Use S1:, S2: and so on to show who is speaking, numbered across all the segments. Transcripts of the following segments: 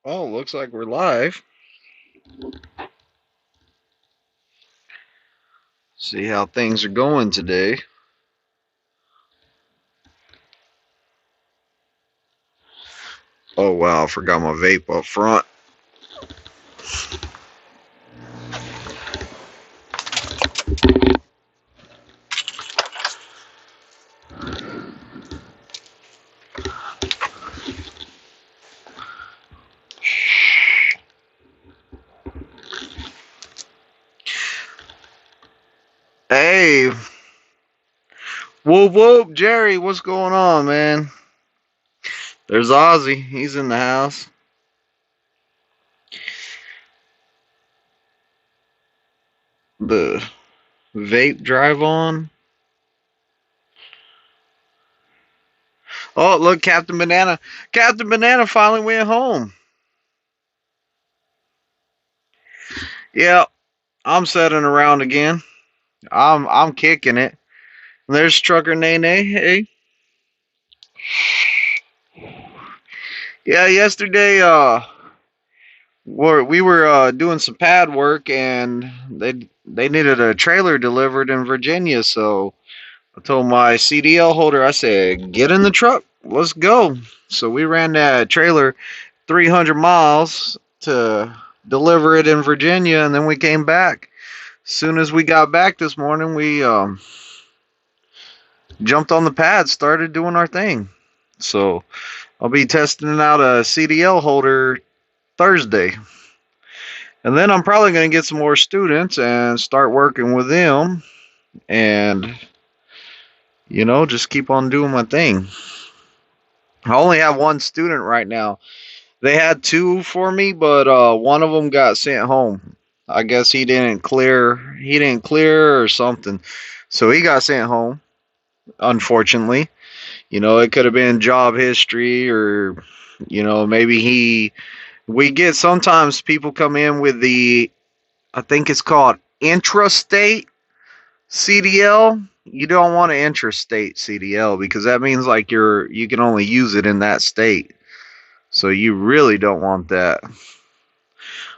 S1: Oh, looks like we're live. See how things are going today. Oh wow, I forgot my vape up front. Hey, whoop whoop, Jerry, what's going on, man? There's Ozzy. He's in the house. The vape drive on. Oh, look, Captain Banana. Captain Banana finally went home. Yeah, I'm setting around again. I'm kicking it. There's Trucker Nene. Hey. Yeah, yesterday we were doing some pad work and they needed a trailer delivered in Virginia, so I told my CDL holder, I said, "Get in the truck, let's go." So we ran that trailer 300 miles to deliver it in Virginia, and then we came back. As soon as we got back this morning, we jumped on the pad, started doing our thing. So I'll be testing out a CDL holder Thursday. And then I'm probably going to get some more students and start working with them and, just keep on doing my thing. I only have one student right now. They had two for me, but one of them got sent home. I guess he didn't clear or something. So he got sent home, unfortunately. It could have been job history or, maybe we get sometimes people come in with I think it's called intrastate CDL. You don't want an intrastate CDL because that means like you can only use it in that state. So you really don't want that.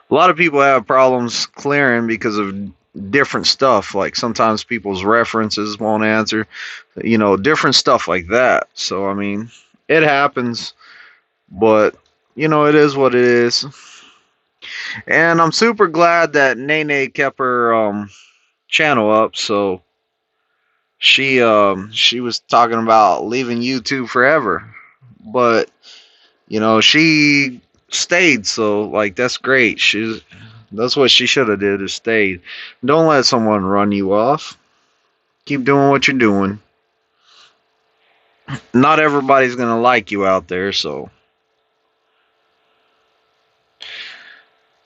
S1: A lot of people have problems clearing because of different stuff. Like sometimes people's references won't answer, different stuff like that. So I mean, it happens, but it is what it is. And I'm super glad that Nene kept her channel up. So she was talking about leaving YouTube forever, but she stayed. So like that's great. That's what she should have did is stayed. Don't let someone run you off. Keep doing what you're doing. Not everybody's gonna like you out there. So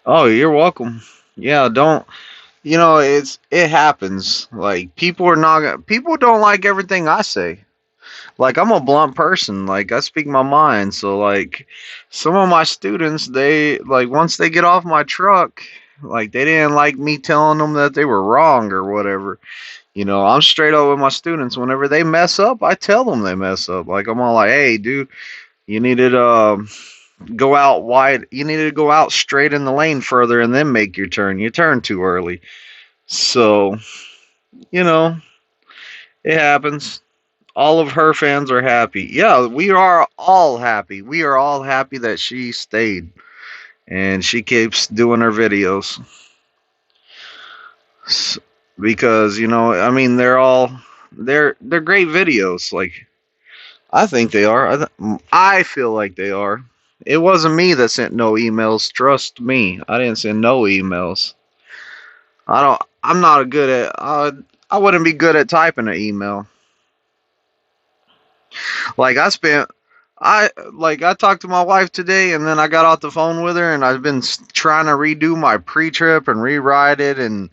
S1: oh, you're welcome. Yeah, don't. It happens. Like people don't like everything I say. Like I'm a blunt person. Like I speak my mind. So like some of my students, they like once they get off my truck, like they didn't like me telling them that they were wrong or whatever. I'm straight up with my students. Whenever they mess up, I tell them they mess up. Like I'm all like, hey, dude, you needed go out wide. You needed to go out straight in the lane further and then make your turn. You turned too early. So you know it happens. All of her fans are happy. Yeah, we are all happy. We are all happy that she stayed and she keeps doing her videos. Because I mean, they're great videos. Like I think they are. I feel like they are. It wasn't me that sent no emails. Trust me, I didn't send no emails. I don't. I'm not a good at. I wouldn't be good at typing an email. Like I talked to my wife today, and then I got off the phone with her, and I've been trying to redo my pre-trip and rewrite it, and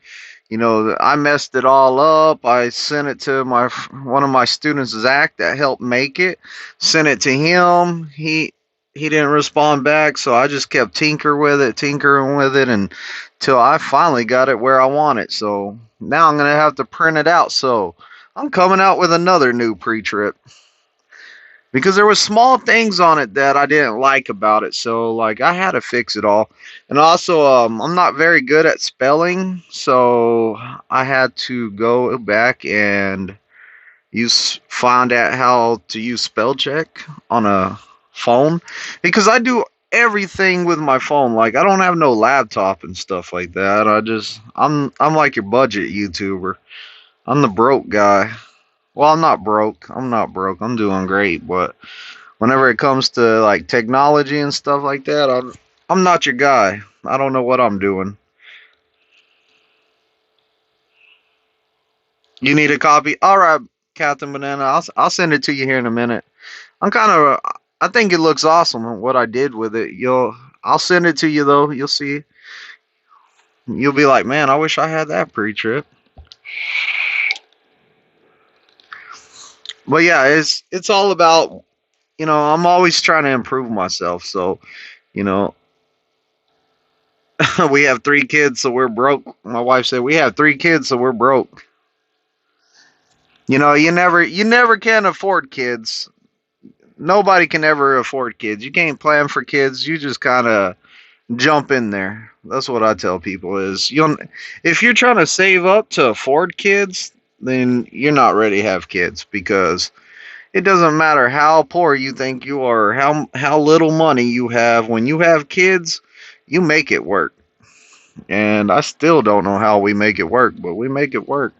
S1: I messed it all up. I sent it to my one of my students, Zach, that helped make it. Sent it to him. He didn't respond back, so I just kept tinkering with it, until I finally got it where I want it. So now I'm gonna have to print it out. So I'm coming out with another new pre-trip because there was small things on it that I didn't like about it. So like I had to fix it all. And also I'm not very good at spelling, so I had to go back and find out how to use spell check on a phone, because I do everything with my phone. Like I don't have no laptop and stuff like that. I'm like your budget YouTuber. I'm the broke guy. Well, I'm not broke. I'm not broke. I'm doing great, but whenever it comes to like technology and stuff like that, I'm not your guy. I don't know what I'm doing. You need a copy? All right, Captain Banana. I'll send it to you here in a minute. I'm kind of I think it looks awesome what I did with it. I'll send it to you though. You'll see. You'll be like, "Man, I wish I had that pre-trip." But yeah, it's all about, I'm always trying to improve myself. So, you know, we have 3 kids, so we're broke. My wife said we have 3 kids, so we're broke. You never can afford kids. Nobody can ever afford kids. You can't plan for kids. You just kind of jump in there. That's what I tell people is if you're trying to save up to afford kids, then you're not ready to have kids, because it doesn't matter how poor you think you are, how little money you have. When you have kids, you make it work. And I still don't know how we make it work, but we make it work.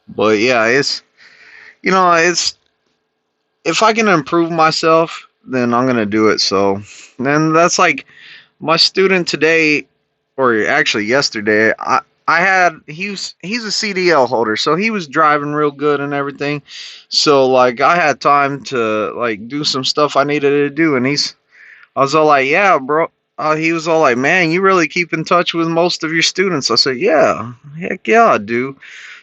S1: But yeah, it's if I can improve myself, then I'm gonna do it. So then that's like my student today, or actually yesterday. I had he's a CDL holder, so he was driving real good and everything. So like I had time to like do some stuff I needed to do, and I was all like, yeah, bro. He was all like, man, you really keep in touch with most of your students. I said, yeah, heck yeah, I do.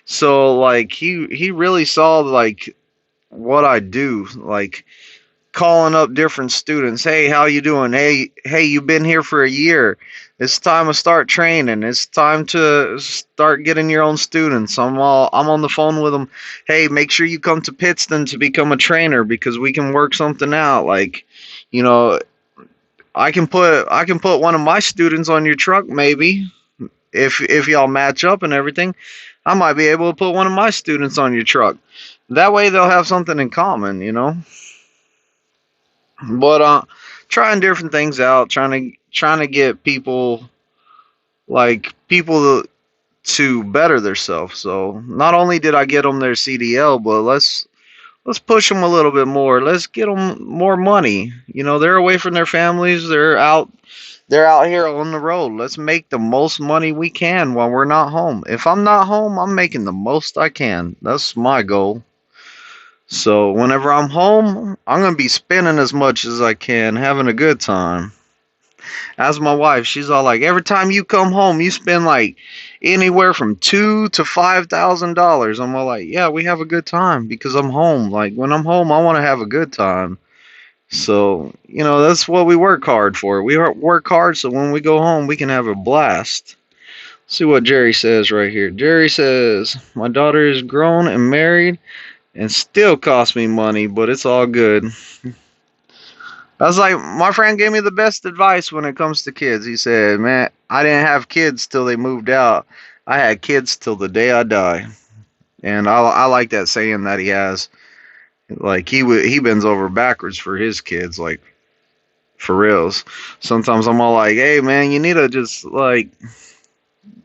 S1: So like he really saw like what I do, like calling up different students. Hey, how you doing? Hey, you've been here for a year. It's time to start training. It's time to start getting your own students. I'm on the phone with them. Hey, make sure you come to Pittston to become a trainer, because we can work something out. Like, you know, I can put one of my students on your truck, maybe, if y'all match up and everything. I might be able to put one of my students on your truck. That way they'll have something in common. But trying different things out, trying to get people to better themselves. So not only did I get them their CDL, but let's push them a little bit more. Let's get them more money. They're away from their families. They're out here on the road. Let's make the most money we can while we're not home. If I'm not home, I'm making the most I can. That's my goal. So whenever I'm home, I'm going to be spending as much as I can, having a good time. As my wife, she's all like, every time you come home, you spend like anywhere from $2,000 to $5,000. I'm all like, yeah, we have a good time because I'm home. Like when I'm home, I want to have a good time. So that's what we work hard for. We work hard so when we go home, we can have a blast. See what Jerry says right here. Jerry says, my daughter is grown and married and still costs me money, but it's all good. I was like, my friend gave me the best advice when it comes to kids. He said, man, I didn't have kids till they moved out. I had kids till the day I die. And I like that saying that he has. Like he bends over backwards for his kids, like for reals. Sometimes I'm all like, hey man, you need to just like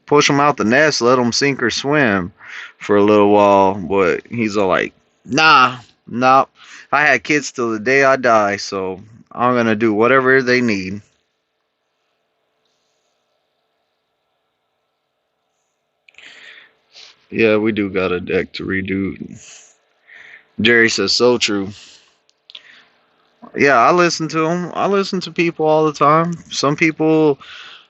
S1: push them out the nest, let them sink or swim for a little while. But he's all like, nah. I had kids till the day I die, so I'm gonna do whatever they need. Yeah, we do got a deck to redo. Jerry says so true. Yeah, I listen to them. I listen to people all the time. Some people,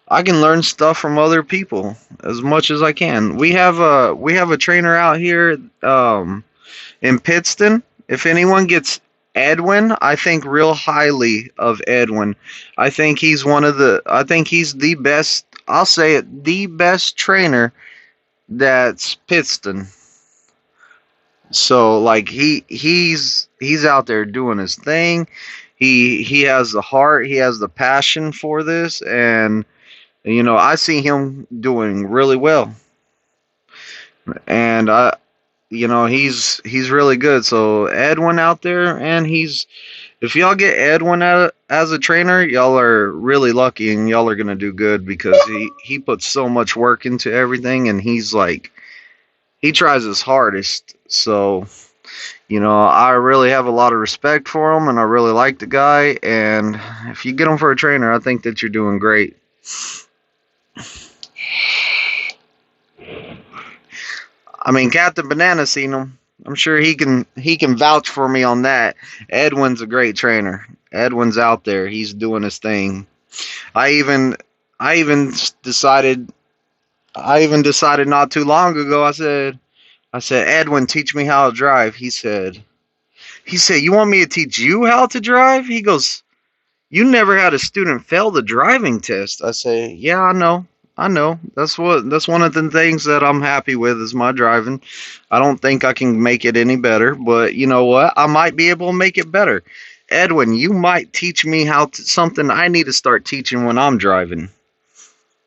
S1: I can learn stuff from other people as much as I can. We have a trainer out here in Pittston. If anyone gets Edwin, I think real highly of Edwin. I think he's the best, I'll say it, the best trainer that's Pittston. So like he's out there doing his thing. He has the heart, he has the passion for this, and I see him doing really well. And he's really good. So Edwin out there, and he's if y'all get Edwin as a trainer, y'all are really lucky, and y'all are gonna do good because he puts so much work into everything, and he tries his hardest. So I really have a lot of respect for him, and I really like the guy. And if you get him for a trainer, I think that you're doing great. I mean, Captain Banana seen him. I'm sure he can vouch for me on that. Edwin's a great trainer. Edwin's out there. He's doing his thing. I even I even decided not too long ago. I said Edwin, teach me how to drive. He said you want me to teach you how to drive? He goes, you never had a student fail the driving test. I say, yeah, I know. I know. That's one of the things that I'm happy with is my driving. I don't think I can make it any better, but you know what? I might be able to make it better. Edwin, you might teach me something I need to start teaching when I'm driving.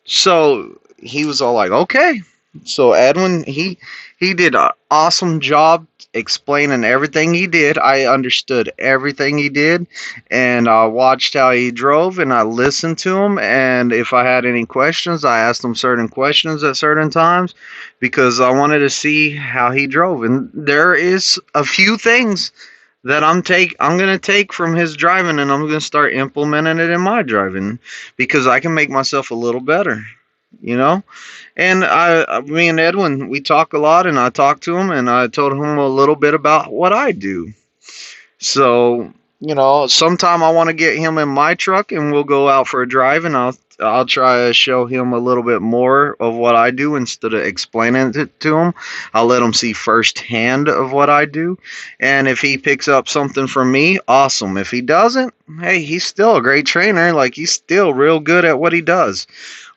S1: So he was all like, "Okay." So Edwin, he did an awesome job explaining everything he did. I understood everything he did, and I watched how he drove, and I listened to him. And if I had any questions, I asked him certain questions at certain times because I wanted to see how he drove. And there is a few things that I'm gonna take from his driving, and I'm gonna start implementing it in my driving because I can make myself a little better, you know. And me and Edwin, we talk a lot, and I talked to him, and I told him a little bit about what I do. So, sometime I want to get him in my truck and we'll go out for a drive, and I'll try to show him a little bit more of what I do instead of explaining it to him. I'll let him see firsthand of what I do. And if he picks up something from me, awesome. If he doesn't, hey, he's still a great trainer. Like he's still real good at what he does.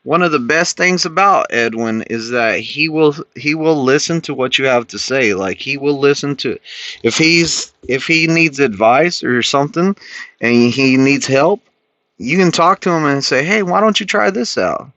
S1: One of the best things about Edwin is that he will listen to what you have to say. Like he will listen to if he needs advice or something and he needs help, you can talk to him and say, "Hey, why don't you try this out?"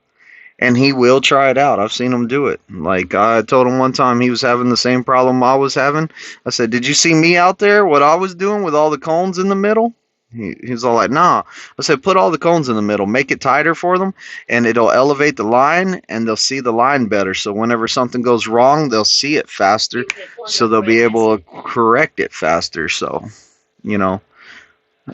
S1: And he will try it out. I've seen him do it. Like I told him one time he was having the same problem I was having. I said, "Did you see me out there? What I was doing with all the cones in the middle?" He's all like, "Nah." I said, "Put all the cones in the middle, make it tighter for them, and it'll elevate the line, and they'll see the line better. So whenever something goes wrong, they'll see it faster, so they'll be able to correct it faster." So, you know,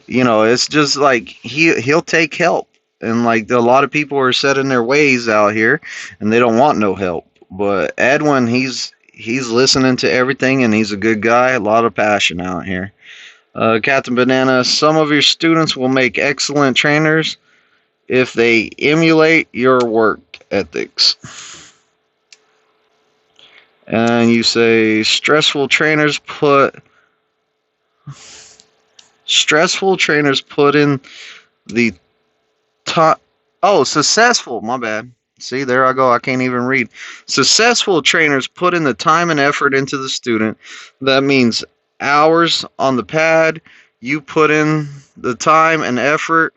S1: it's just like he'll take help, and like a lot of people are set in their ways out here, and they don't want no help. But Edwin, he's listening to everything, and he's a good guy. A lot of passion out here. Captain Banana, some of your students will make excellent trainers if they emulate your work ethics. And you say stressful trainers put in the time. Oh, successful. My bad. See, there I go. I can't even read. Successful trainers put in the time and effort into the student. That means hours on the pad. You put in the time and effort,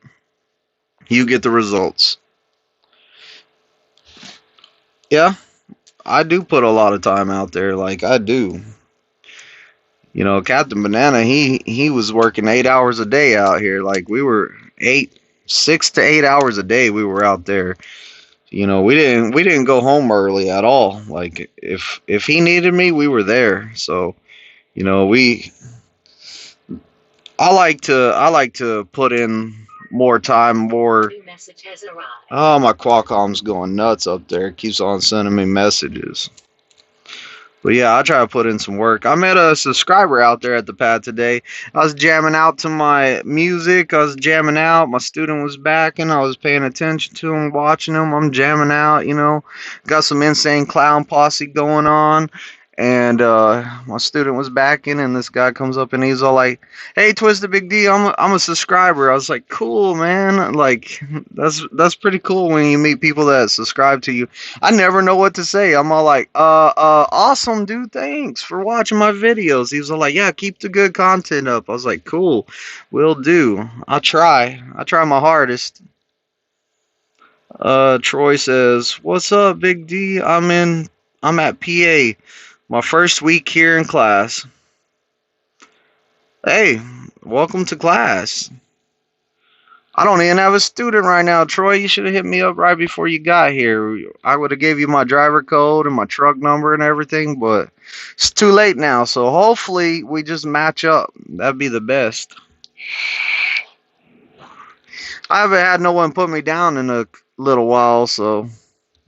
S1: you get the results. Yeah, I do put a lot of time out there. Like I do. Captain Banana, he was working 8 hours a day out here. Like we were 6 to 8 hours a day. We were out there. We didn't go home early at all. Like if he needed me, we were there. So we I like to put in more time, more. Oh, my Qualcomm's going nuts up there. It keeps on sending me messages. But yeah, I try to put in some work. I met a subscriber out there at the pad today. I was jamming out to my music. I was jamming out. My student was backing. I was paying attention to him, watching him. I'm jamming out. Got some insane clown posse going on. and my student was backing, and this guy comes up and he's all like, "Hey, Twisted Big D, I'm a subscriber." I was like, "Cool, man! Like that's pretty cool when you meet people that subscribe to you." I never know what to say. I'm all like, awesome, dude. Thanks for watching my videos." He was all like, "Yeah, keep the good content up." I was like, "Cool, will do. I'll try. I try my hardest." Troy says, "What's up, Big D? I'm at PA. My first week here in class." Hey, welcome to class. I don't even have a student right now, Troy. You should have hit me up right before you got here. I would have gave you my driver code and my truck number and everything, but it's too late now. So hopefully we just match up. That'd be the best. I haven't had no one put me down in a little while, so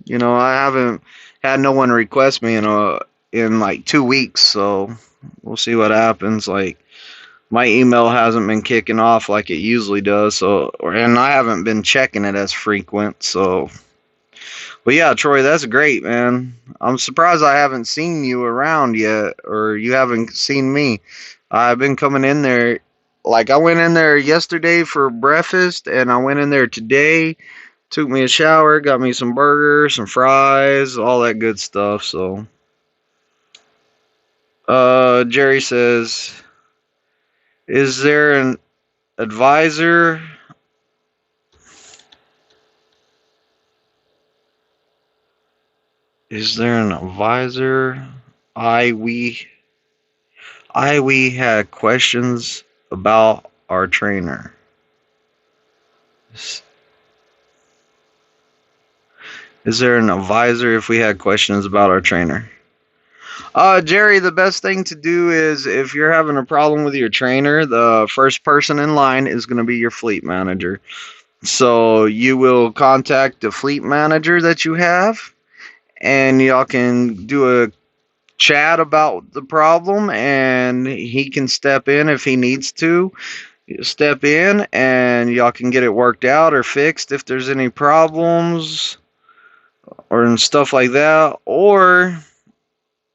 S1: I haven't had no one request me in like 2 weeks. So we'll see what happens. Like, my email hasn't been kicking off like it usually does, and I haven't been checking it as frequent. So, but yeah, Troy, that's great, man. I'm surprised I haven't seen you around yet, or you haven't seen me. I've been coming in there. Like, I went in there yesterday for breakfast, and I went in there today, took me a shower, got me some burgers, some fries, all that good stuff. So, Jerry says, "Is there an advisor?" Is there an advisor? I we had questions about our trainer. Is there an advisor if we had questions about our trainer? Jerry, the best thing to do is if you're having a problem with your trainer, the first person in line is going to be your fleet manager. So you will contact the fleet manager that you have, and y'all can do a chat about the problem, and he can step in if he needs to. Step in, and y'all can get it worked out or fixed if there's any problems or stuff like that. Or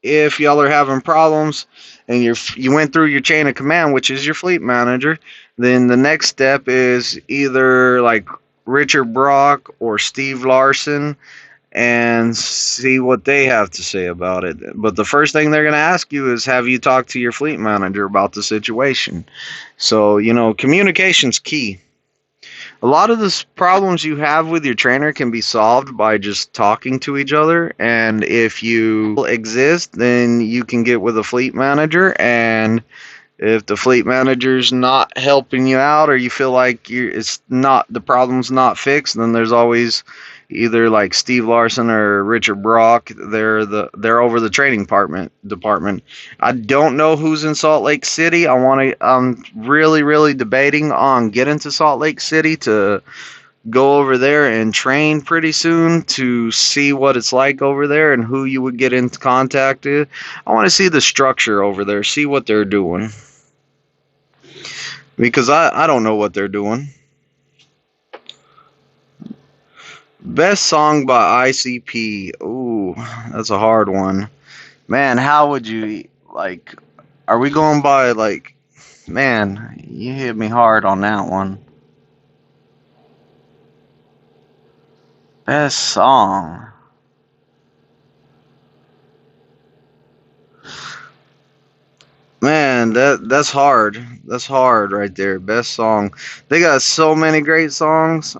S1: if y'all are having problems and you went through your chain of command, which is your fleet manager, then the next step is either like Richard Brock or Steve Larson, and see what they have to say about it. But the first thing they're going to ask you is, have you talked to your fleet manager about the situation? So, communication's key. A lot of the problems you have with your trainer can be solved by just talking to each other. And if you exist, then you can get with a fleet manager. And if the fleet manager's not helping you out, or you feel like the problem's not fixed, then there's always either like Steve Larson or Richard Brock. They're over the training department. I don't know who's in Salt Lake City. I'm really debating on getting to Salt Lake City to go over there and train pretty soon to see what it's like over there and who you would get into contact with. I want to see the structure over there, see what they're doing, because I don't know what they're doing. Best song by ICP. Ooh, that's a hard one. Man, how would you, like, are we going by, like, man, you hit me hard on that one. Best song. Man, that's hard. That's hard right there. Best song. They got so many great songs.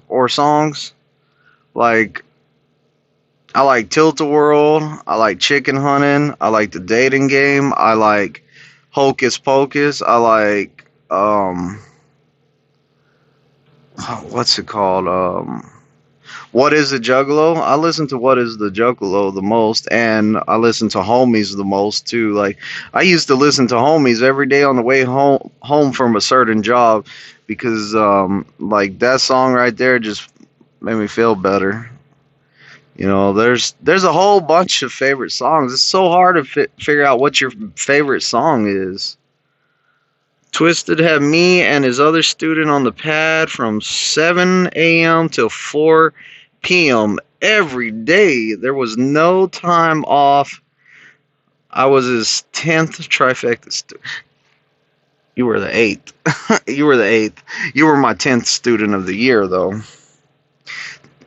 S1: Like, I like Tilt-A-Whirl. I like Chicken Hunting. I like The Dating Game. I like Hocus Pocus. I like what's it called? What is the Juggalo? I listen to What is the Juggalo the most, and I listen to Homies the most too. Like, I used to listen to Homies every day on the way home from a certain job, because like, that song right there just made me feel better. There's a whole bunch of favorite songs. It's so hard to figure out what your favorite song is. Twisted had me and his other student on the pad from 7 a.m. till 4 p.m. every day. There was no time off. I was his 10th trifecta. You were the eighth. You were the eighth. You were my 10th student of the year, though.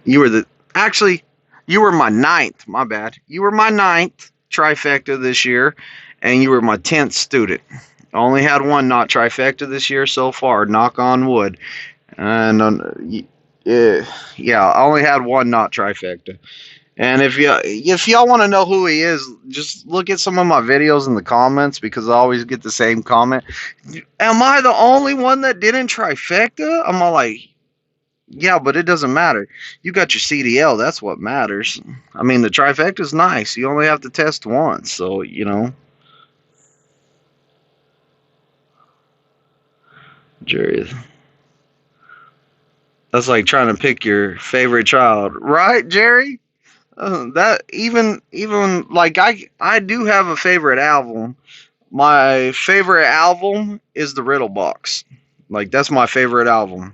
S1: You were the actually. You were my ninth. My bad. You were my ninth trifecta this year, and you were my 10th student. I only had one not trifecta this year so far. Knock on wood. And yeah, I only had one not trifecta. And if y'all want to know who he is, just look at some of my videos in the comments because I always get the same comment. Am I the only one that didn't trifecta? I'm all like, yeah, but it doesn't matter. You got your CDL. That's what matters. I mean, the trifecta's nice. You only have to test once, so Jerry. That's like trying to pick your favorite child, right, Jerry? That even like I do have a favorite album. My favorite album is the Riddle Box. Like that's my favorite album.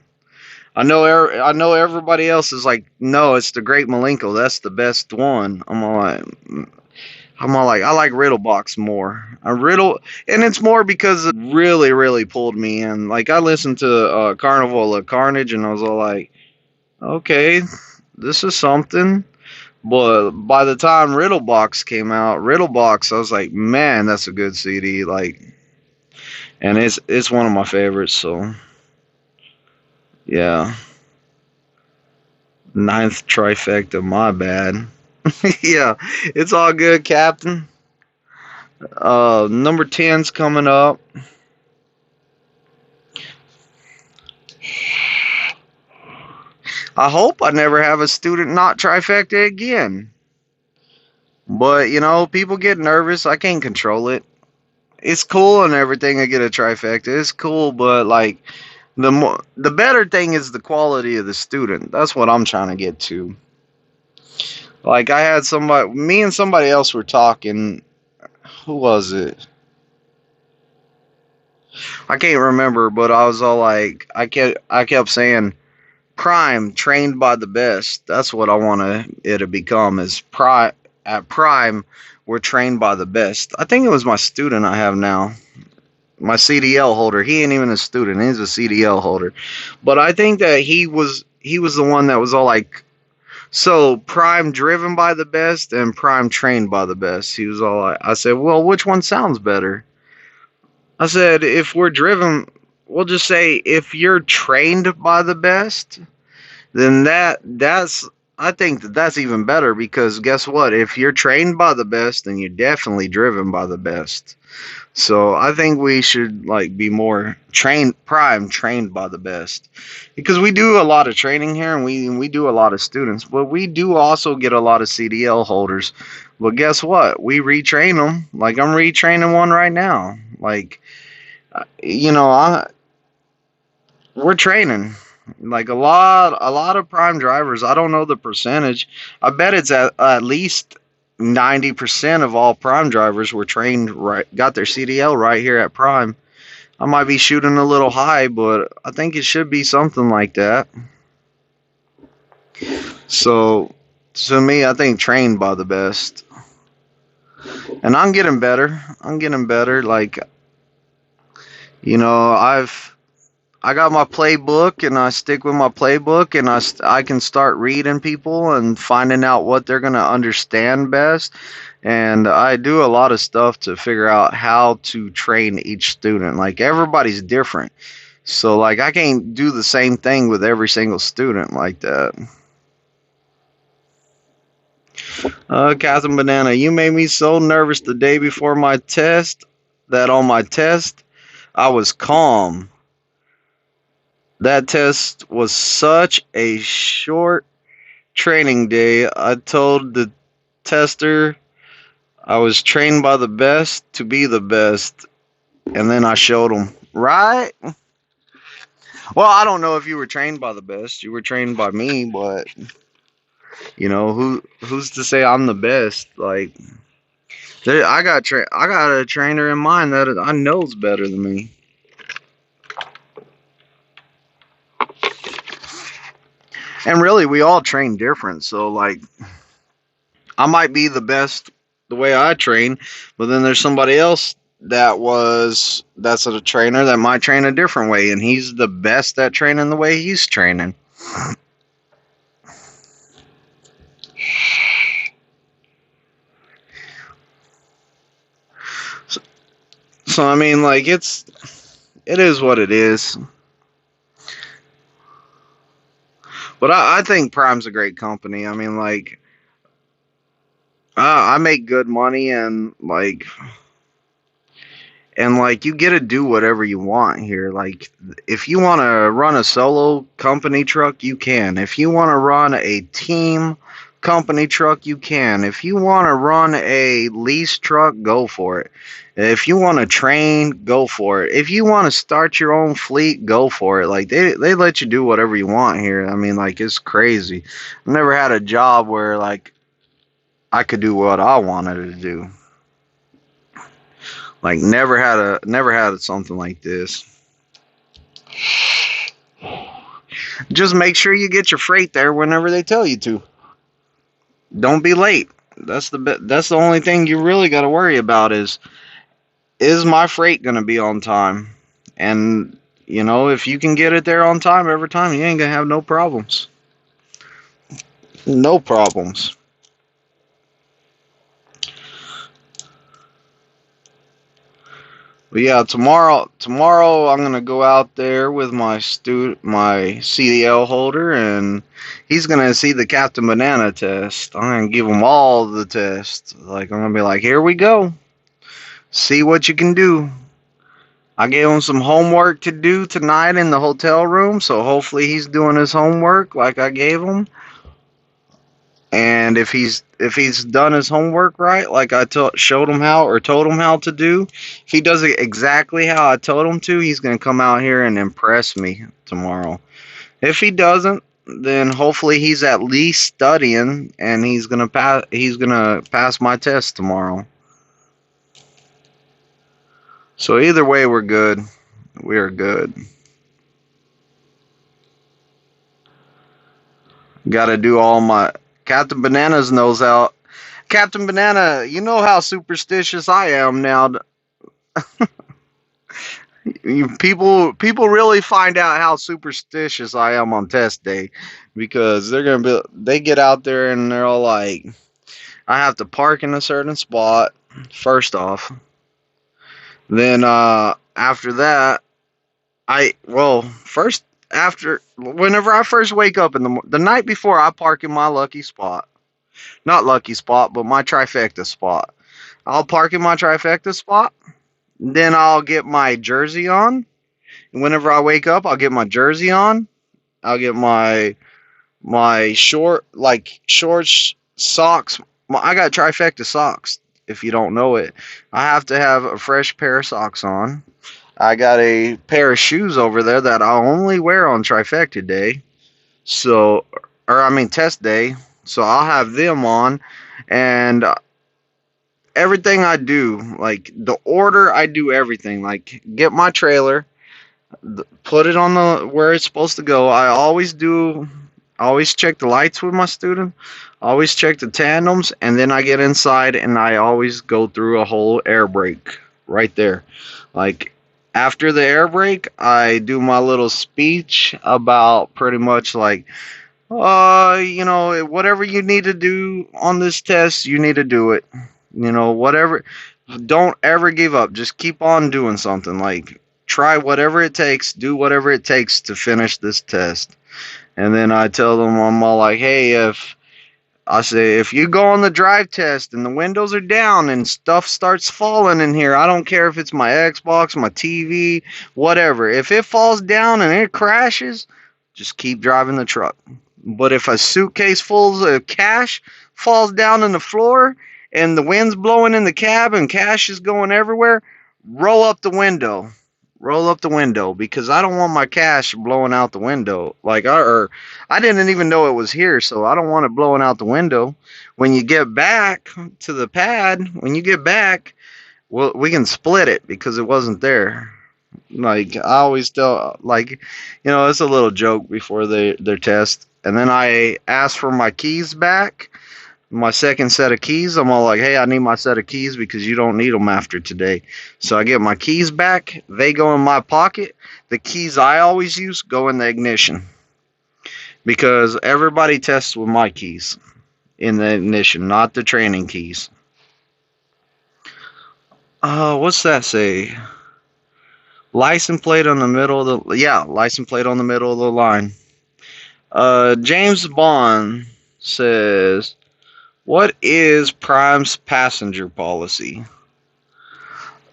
S1: I know everybody else is like, no, it's the Great Malenko. That's the best one. I'm all like, I like Riddle Box more. I Riddle, and it's more because it really pulled me in. Like I listened to Carnival of Carnage, and I was all like, okay, this is something. But by the time Riddle Box came out, Riddle Box, I was like, man, that's a good CD. Like, and it's one of my favorites. So yeah, ninth trifecta. My bad. Yeah, it's all good, Captain. Number 10's coming up. I hope I never have a student not trifecta again. But people get nervous. I can't control it. It's cool and everything. I get a trifecta. It's cool, but like the better thing is the quality of the student. That's what I'm trying to get to. Like I had me and somebody else were talking. Who was it? I can't remember, but I was all like, I kept saying, Prime trained by the best. That's what I want it to become. Is Prime at Prime, we're trained by the best. I think it was my student I have now. My CDL holder. He ain't even a student. He's a CDL holder. But I think that he was the one that was all like, so Prime driven by the best and Prime trained by the best. He was all like, I said, well, which one sounds better? I said, if we're driven, we'll just say if you're trained by the best, then that's I think that's even better because guess what? If you're trained by the best, then you're definitely driven by the best. So I think we should like be more trained by the best, because we do a lot of training here and we do a lot of students, but we do also get a lot of CDL holders. But guess what? We retrain them. Like I'm retraining one right now. Like we're training. Like a lot of prime drivers. I don't know the percentage. I bet it's at least 90% of all prime drivers were trained right, got their CDL right here at Prime. I might be shooting a little high, but I think it should be something like that. So, to me, I think trained by the best. And I'm getting better. I'm getting better. Like, I got my playbook and I stick with my playbook and I can start reading people and finding out what they're going to understand best. And I do a lot of stuff to figure out how to train each student. Like everybody's different. So like I can't do the same thing with every single student like that. Captain Banana, you made me so nervous the day before my test that on my test I was calm. That test was such a short training day. I told the tester I was trained by the best to be the best, and then I showed him. Right? Well, I don't know if you were trained by the best. You were trained by me, but who's to say I'm the best? Like, I got a trainer in mind that I know's better than me. And really, we all train different. So, like, I might be the best the way I train, but then there's somebody else that's a trainer that might train a different way, and he's the best at training the way he's training. So, so I mean, like it is what it is. But I think Prime's a great company. I mean, like I make good money, and you get to do whatever you want here. Like if you want to run a solo company truck, you can. If you want to run a team company truck, you can. If you want to run a lease truck, go for it. If you want to train, go for it. If you want to start your own fleet, go for it. Like they let you do whatever you want here. I mean, like it's crazy. I've never had a job where like I could do what I wanted to do. Like never had something like this. Just make sure you get your freight there whenever they tell you to. Don't be late. That's the only thing you really got to worry about is my freight going to be on time? And if you can get it there on time every time, you ain't going to have no problems. No problems. But yeah, tomorrow I'm gonna go out there with my CDL holder, and he's gonna see the Captain Banana test. I'm gonna give him all the tests. Like I'm gonna be like, here we go, see what you can do. I gave him some homework to do tonight in the hotel room, so hopefully he's doing his homework like I gave him. And if he's done his homework right, like showed him how or told him how to do, if he does it exactly how I told him to, he's gonna come out here and impress me tomorrow. If he doesn't, then hopefully he's at least studying and he's gonna pass. He's gonna pass my test tomorrow. So either way, we're good. We're good. Got to do all my Captain Bananas knows how. Captain Banana, you know how superstitious I am now. People really find out how superstitious I am on test day because they get out there and they're all like, I have to park in a certain spot first off. Then after that, first after whenever I first wake up in the night before, I park in my lucky spot. Not lucky spot, but my trifecta spot. I'll park in my trifecta spot. Then I'll get my jersey on. And whenever I wake up, I'll get my jersey on. I'll get my shorts, socks. I got trifecta socks. If you don't know it, I have to have a fresh pair of socks on. I got a pair of shoes over there that I'll only wear on trifecta day. So, or I mean test day. So I'll have them on, and everything I do, like the order I do everything, like get my trailer, put it on the where it's supposed to go. I always check the lights with my student, always check the tandems, and then I get inside and I always go through a whole air brake right there. Like after the air brake, I do my little speech about pretty much like, whatever you need to do on this test, you need to do it. Whatever. Don't ever give up. Just keep on doing something. Like, try whatever it takes, do whatever it takes to finish this test. And then I tell them, I'm all like, hey, if you go on the drive test and the windows are down and stuff starts falling in here, I don't care if it's my Xbox, my TV, whatever. If it falls down and it crashes, just keep driving the truck. But if a suitcase full of cash falls down on the floor and the wind's blowing in the cab and cash is going everywhere, roll up the window. Roll up the window because I don't want my cash blowing out the window. I didn't even know it was here, so I don't want it blowing out the window. When you get back to the pad, well, we can split it because it wasn't there. Like I always tell, it's a little joke before their test. And then I ask for my keys back. My second set of keys, I'm all like, hey, I need my set of keys because you don't need them after today. So I get my keys back. They go in my pocket. The keys I always use go in the ignition because everybody tests with my keys in the ignition, not the training keys. What's that say? License plate on the middle of the license plate on the middle of the line. James Bond says, "What is Prime's passenger policy?"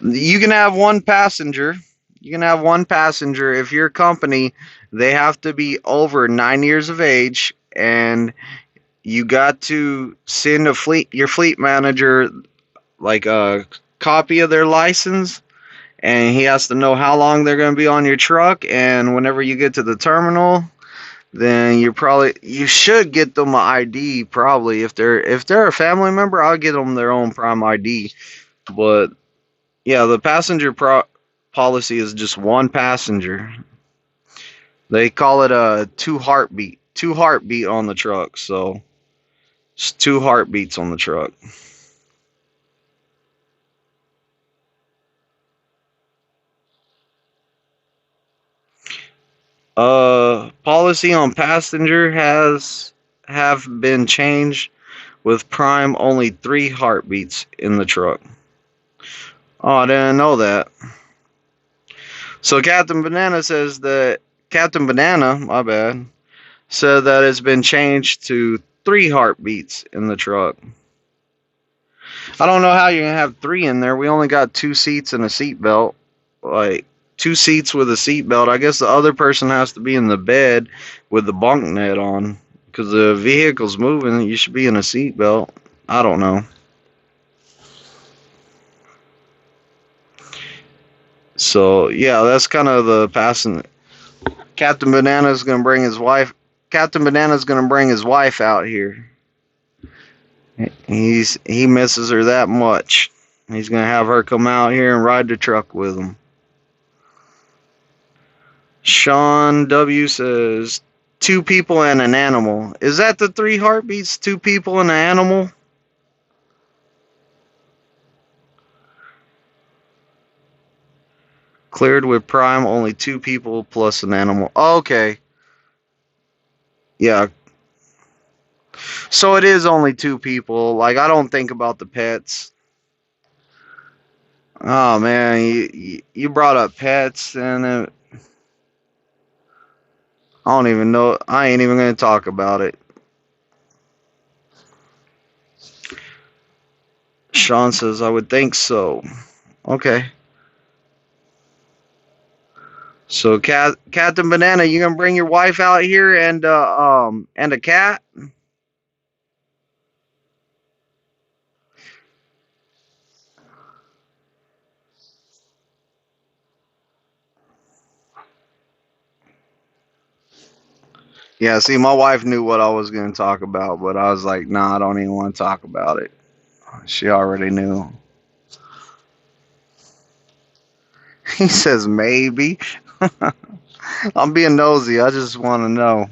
S1: You can have one passenger. You can have one passenger if your company they have to be over 9 years of age, and you got to send your fleet manager like a copy of their license, and he has to know how long they're going to be on your truck. And whenever you get to the terminal, then you should get them an ID. Probably if they're a family member, I'll get them their own Prime ID. But yeah, the policy is just one passenger. They call it a two heartbeat on the truck. So it's two heartbeats on the truck. Policy on passenger have been changed with Prime only 3 heartbeats in the truck. Oh, I didn't know that. So Captain Banana, my bad, said that it's been changed to 3 heartbeats in the truck. I don't know how you're gonna have 3 in there. We only got 2 seats and a seat belt. Like 2 seats with a seat belt. I guess the other person has to be in the bed with the bunk net on because the vehicle's moving. You should be in a seat belt. I don't know. So yeah, that's kind of the passing. Captain Banana's gonna bring his wife. Captain Banana's gonna bring his wife out here. He misses her that much. He's gonna have her come out here and ride the truck with him. Sean W says 2 people and an animal. Is that the 3 heartbeats? 2 people and an animal? Cleared with Prime, only 2 people plus an animal. Okay. Yeah. So it is only 2 people. Like, I don't think about the pets. Oh, man. You brought up pets, and I don't even know. I ain't even going to talk about it. Sean says, I would think so. Okay. So, Captain Banana, you gonna bring your wife out here and a cat? Yeah. See, my wife knew what I was gonna talk about, but I was like, nah, I don't even want to talk about it. She already knew. He says maybe. I'm being nosy. I just want to know.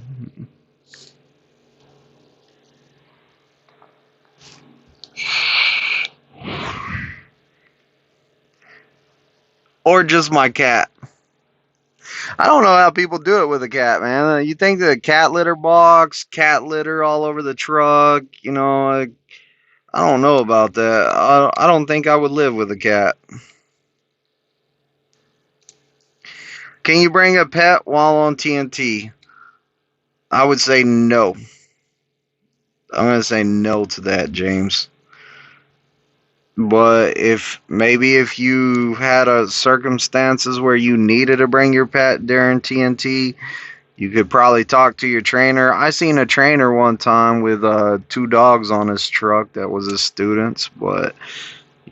S1: Or just my cat. I don't know how people do it with a cat, man. You think the cat litter box, cat litter all over the truck, I don't know about that. I don't think I would live with a cat. Can you bring a pet while on TNT? I would say no. I'm going to say no to that, James. But if you had a circumstances where you needed to bring your pet during TNT, you could probably talk to your trainer. I seen a trainer one time with 2 dogs on his truck that was his students, but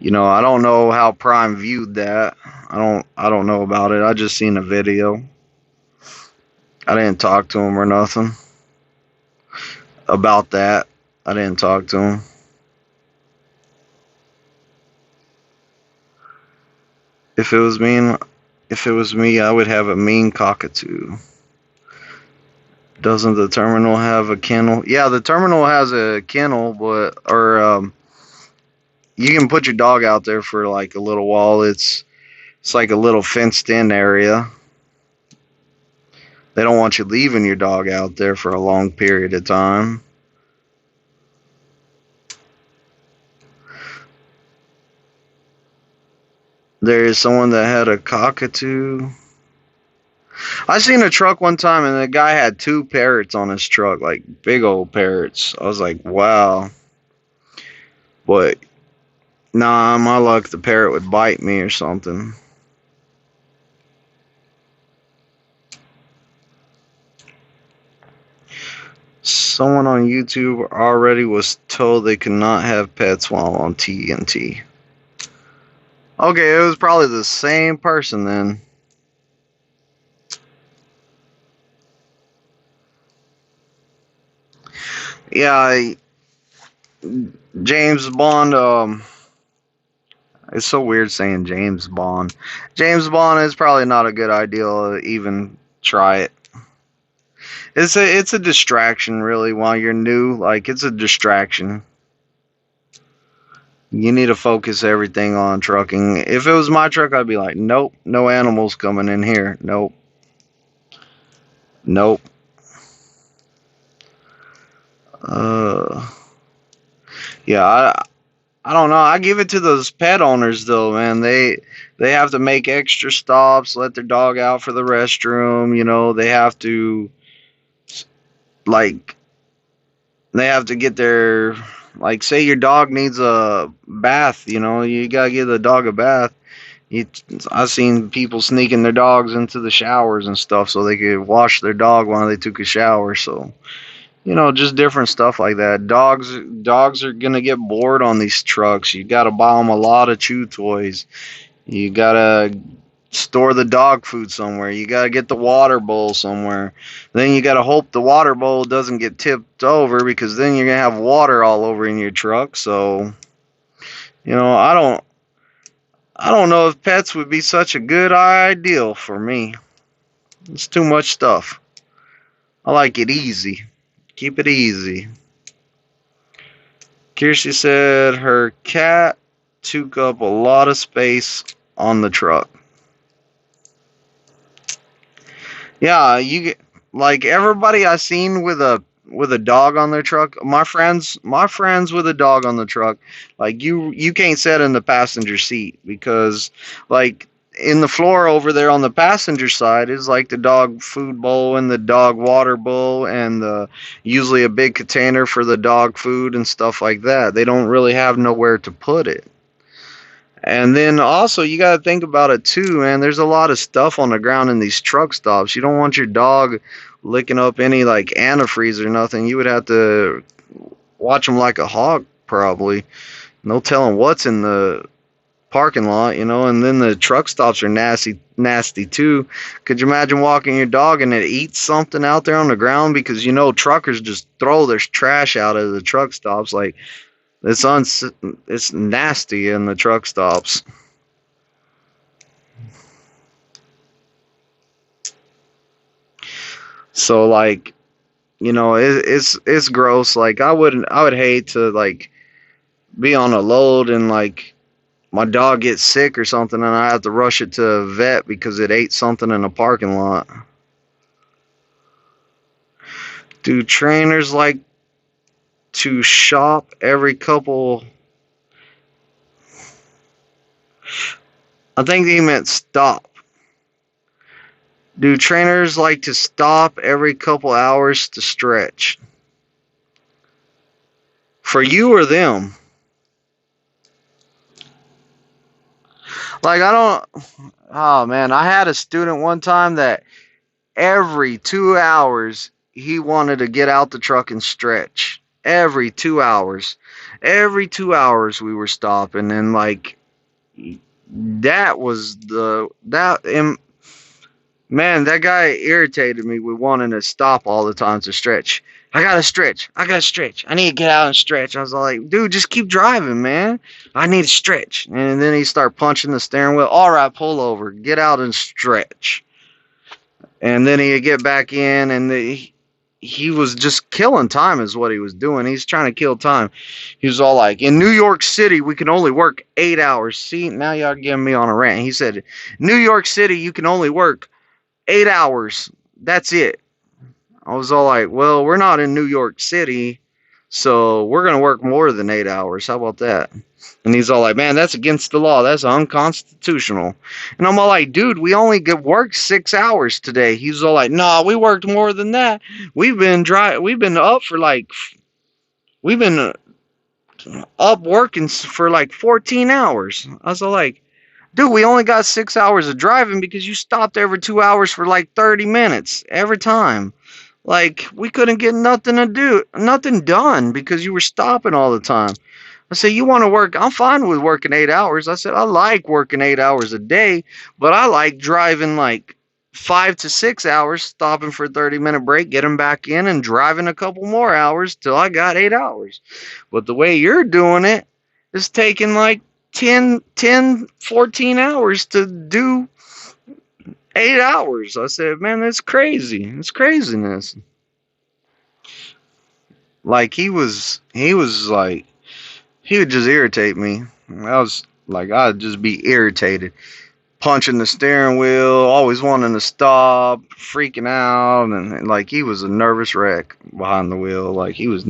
S1: I don't know how Prime viewed that. I don't know about it. I just seen a video. I didn't talk to him or nothing about that. I didn't talk to him. If it was me, I would have a mean cockatoo. Doesn't the terminal have a kennel? Yeah, the terminal has a kennel, but or you can put your dog out there for like a little while. It's like a little fenced in area. They don't want you leaving your dog out there for a long period of time. There is someone that had a cockatoo. I seen a truck one time and the guy had two parrots on his truck, like big old parrots. I was like, wow. But nah, my luck, the parrot would bite me or something. Someone on YouTube already was told they could not have pets while on TNT. Okay, it was probably the same person then. Yeah, James Bond. It's so weird saying James Bond. James Bond is probably not a good idea to even try it. It's a distraction really while you're new. Like it's a distraction. You need to focus everything on trucking. If it was my truck, I'd be like, nope, no animals coming in here. Nope, nope. Uh, yeah, I don't know. I give it to those pet owners though, man. They have to make extra stops, let their dog out for the restroom. You know, they have to like they have to get their like say your dog needs a bath. You know, you gotta give the dog a bath. You, I've seen people sneaking their dogs into the showers and stuff so they could wash their dog while they took a shower. So you know, just different stuff like that. Dogs are gonna get bored on these trucks. You gotta buy them a lot of chew toys. You gotta store the dog food somewhere. You gotta get the water bowl somewhere. Then you gotta hope the water bowl doesn't get tipped over because then you're gonna have water all over in your truck. So, you know, I don't know if pets would be such a good ideal for me. It's too much stuff. I like it easy. Keep it easy. Kirsty said her cat took up a lot of space on the truck. Yeah, you get like everybody I seen with a dog on their truck. My friends with a dog on the truck, like you can't sit in the passenger seat because like in the floor over there on the passenger side is like the dog food bowl and the dog water bowl and usually a big container for the dog food and stuff like that. They don't really have nowhere to put it. And then also you got to think about it too, man. There's a lot of stuff on the ground in these truck stops. You don't want your dog licking up any like antifreeze or nothing. You would have to watch them like a hawk probably. No telling what's in the parking lot, you know. And then the truck stops are nasty too. Could you imagine walking your dog and it eats something out there on the ground? Because you know truckers just throw their trash out of the truck stops. Like it's nasty in the truck stops. So like, you know, it's gross. Like I would hate to like be on a load and like my dog gets sick or something and I have to rush it to a vet because it ate something in a parking lot. Do trainers like to shop every couple? I think he meant stop. Do trainers like to stop every couple hours to stretch? For you or them? Like I don't. Oh man, I had a student one time that every 2 hours he wanted to get out the truck and stretch. Every 2 hours. Every 2 hours we were stopping and like that was the that man, that guy irritated me with wanting to stop all the time to stretch. I gotta stretch. I gotta stretch. I need to get out and stretch. I was like, dude, just keep driving, man. I need to stretch. And then he started punching the steering wheel. All right, pull over. Get out and stretch. And then he'd get back in, and he was just killing time is what he was doing. He's trying to kill time. He was all like, in New York City, we can only work 8 hours. See, now y'all getting me on a rant. He said, New York City, you can only work 8 hours. That's it. I was all like, well, we're not in New York City, so we're going to work more than 8 hours. How about that? And he's all like, man, that's against the law. That's unconstitutional. And I'm all like, dude, we only get worked 6 hours today. He's all like, nah, we worked more than that. We've been up for like, we've been up working for like 14 hours. I was all like, dude, we only got 6 hours of driving because you stopped every 2 hours for like 30 minutes every time. Like, we couldn't get nothing done because you were stopping all the time. I said, you want to work? I'm fine with working 8 hours. I said, I like working 8 hours a day, but I like driving like 5 to 6 hours, stopping for a 30-minute break, getting back in, and driving a couple more hours till I got 8 hours. But the way you're doing it is taking like 14 hours to do 8 hours. I said, man, that's crazy. It's craziness. Like he would just irritate me. I was like, I'd just be irritated, punching the steering wheel, always wanting to stop, freaking out, and like he was a nervous wreck behind the wheel. Like he was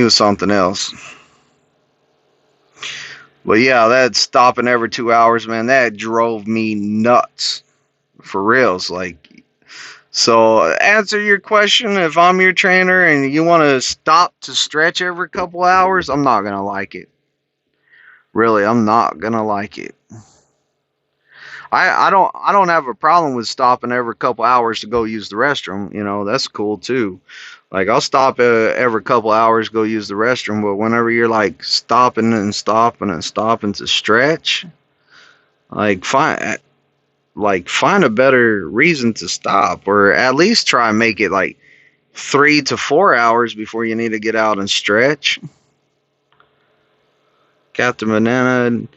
S1: something else. But yeah, that stopping every 2 hours, man, that drove me nuts. For reals. Like, so answer your question, if I'm your trainer and you want to stop to stretch every couple hours, I'm not going to like it. Really, I'm not going to like it. I don't have a problem with stopping every couple hours to go use the restroom. You know, that's cool too. Like, I'll stop every couple hours, go use the restroom, but whenever you're like stopping and stopping and stopping to stretch, like find a better reason to stop, or at least try and make it like 3 to 4 hours before you need to get out and stretch. Captain Banana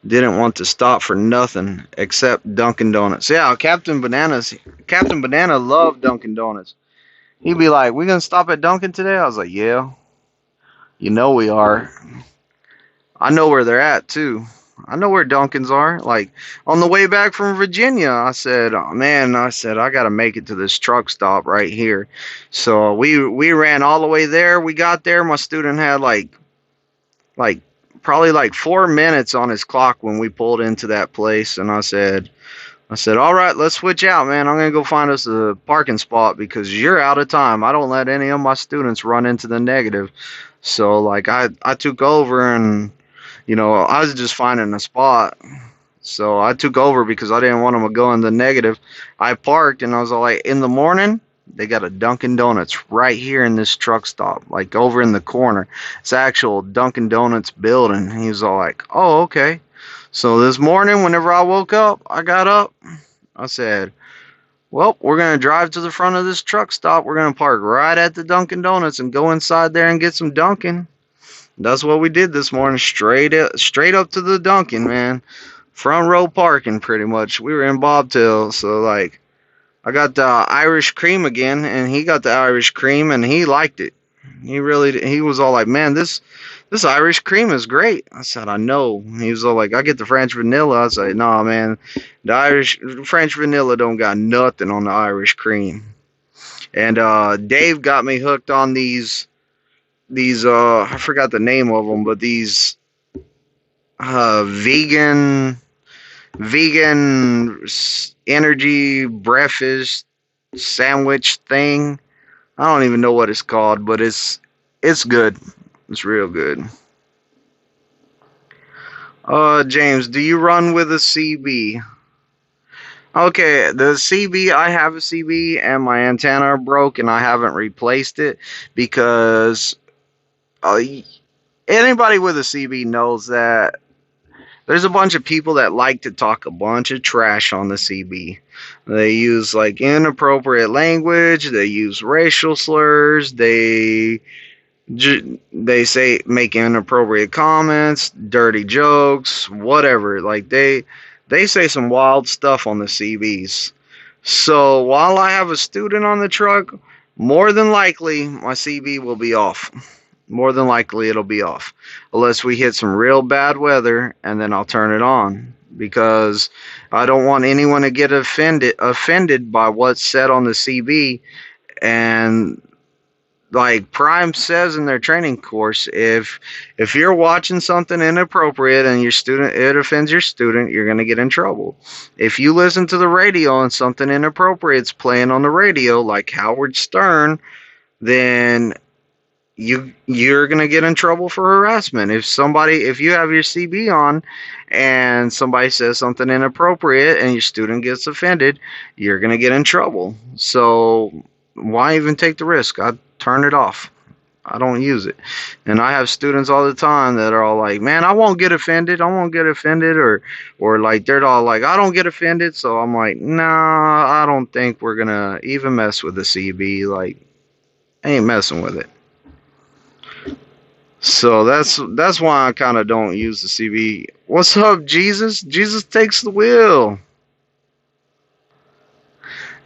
S1: didn't want to stop for nothing except Dunkin' Donuts. Yeah, Captain Banana loved Dunkin' Donuts. He'd be like, "We gonna stop at Dunkin' today?" I was like, "Yeah, you know we are." I know where they're at too. I know where Dunkin's are. Like, on the way back from Virginia, I said, "Oh man," I said, "I gotta make it to this truck stop right here." So we ran all the way there. We got there. My student had like probably like 4 minutes on his clock when we pulled into that place, and I said, all right, let's switch out, man. I'm gonna go find us a parking spot because you're out of time. I don't let any of my students run into the negative. So like I took over, and I was just finding a spot. So I took over because I didn't want them to go in the negative. I parked, and I was all like, in the morning, they got a Dunkin' Donuts right here in this truck stop, like over in the corner. It's actual Dunkin' Donuts building. He was all like, oh, okay. So this morning, whenever I woke up, I got up. I said, well, we're going to drive to the front of this truck stop. We're going to park right at the Dunkin' Donuts and go inside there and get some Dunkin'. That's what we did this morning, straight up to the Dunkin', man. Front row parking, pretty much. We were in Bobtail, so like, I got the Irish cream again, and he got the Irish cream, and he liked it. He was all like, man, this Irish cream is great. I said, I know. He was all like, I get the French vanilla. I said, nah, man, the French vanilla don't got nothing on the Irish cream. And Dave got me hooked on these I forgot the name of them, but these vegan energy breakfast sandwich thing. I don't even know what it's called, but it's good. It's real good. James, do you run with a CB? Okay, the CB, I have a CB, and my antenna broke, and I haven't replaced it because anybody with a CB knows that there's a bunch of people that like to talk a bunch of trash on the CB. They use like inappropriate language. They use racial slurs. They say make inappropriate comments, dirty jokes, whatever. Like they say some wild stuff on the CBs. So while I have a student on the truck, more than likely my CB will be off. More than likely it'll be off, unless we hit some real bad weather, and then I'll turn it on because I don't want anyone to get offended by what's said on the CB. And like Prime says in their training course, if you're watching something inappropriate and your student it offends your student, you're going to get in trouble. If you listen to the radio and something inappropriate's playing on the radio, like Howard Stern, then you're going to get in trouble for harassment. If you have your CB on and somebody says something inappropriate and your student gets offended, you're going to get in trouble. So why even take the risk? I turn it off. I don't use it. And I have students all the time that are all like, man, I won't get offended. I won't get offended. Or like, they're all like, I don't get offended. So I'm like, nah, I don't think we're going to even mess with the CB. Like, I ain't messing with it. So that's why I kind of don't use the CB. What's up, Jesus? Jesus takes the wheel.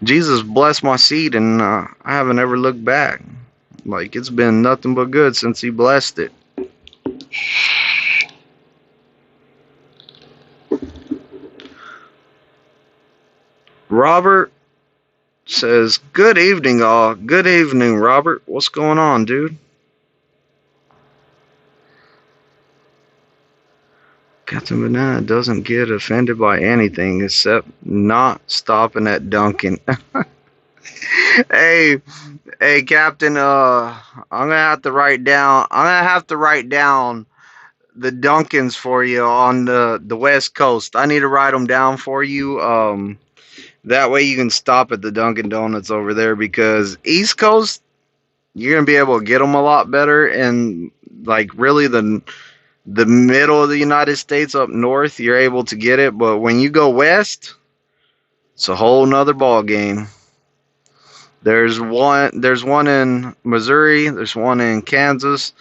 S1: Jesus blessed my seed, and I haven't ever looked back. Like, it's been nothing but good since he blessed it. Robert says, good evening, all. Good evening, Robert. What's going on, dude? Captain Banana doesn't get offended by anything except not stopping at Dunkin'. hey, Captain. I'm gonna have to write down. I'm gonna have to write down the Dunkins for you on the West Coast. I need to write them down for you. That way you can stop at the Dunkin' Donuts over there, because East Coast, you're gonna be able to get them a lot better, and like really the middle of the United States up north, you're able to get it. But when you go west, it's a whole nother ball game. There's one in Missouri, there's one in Kansas,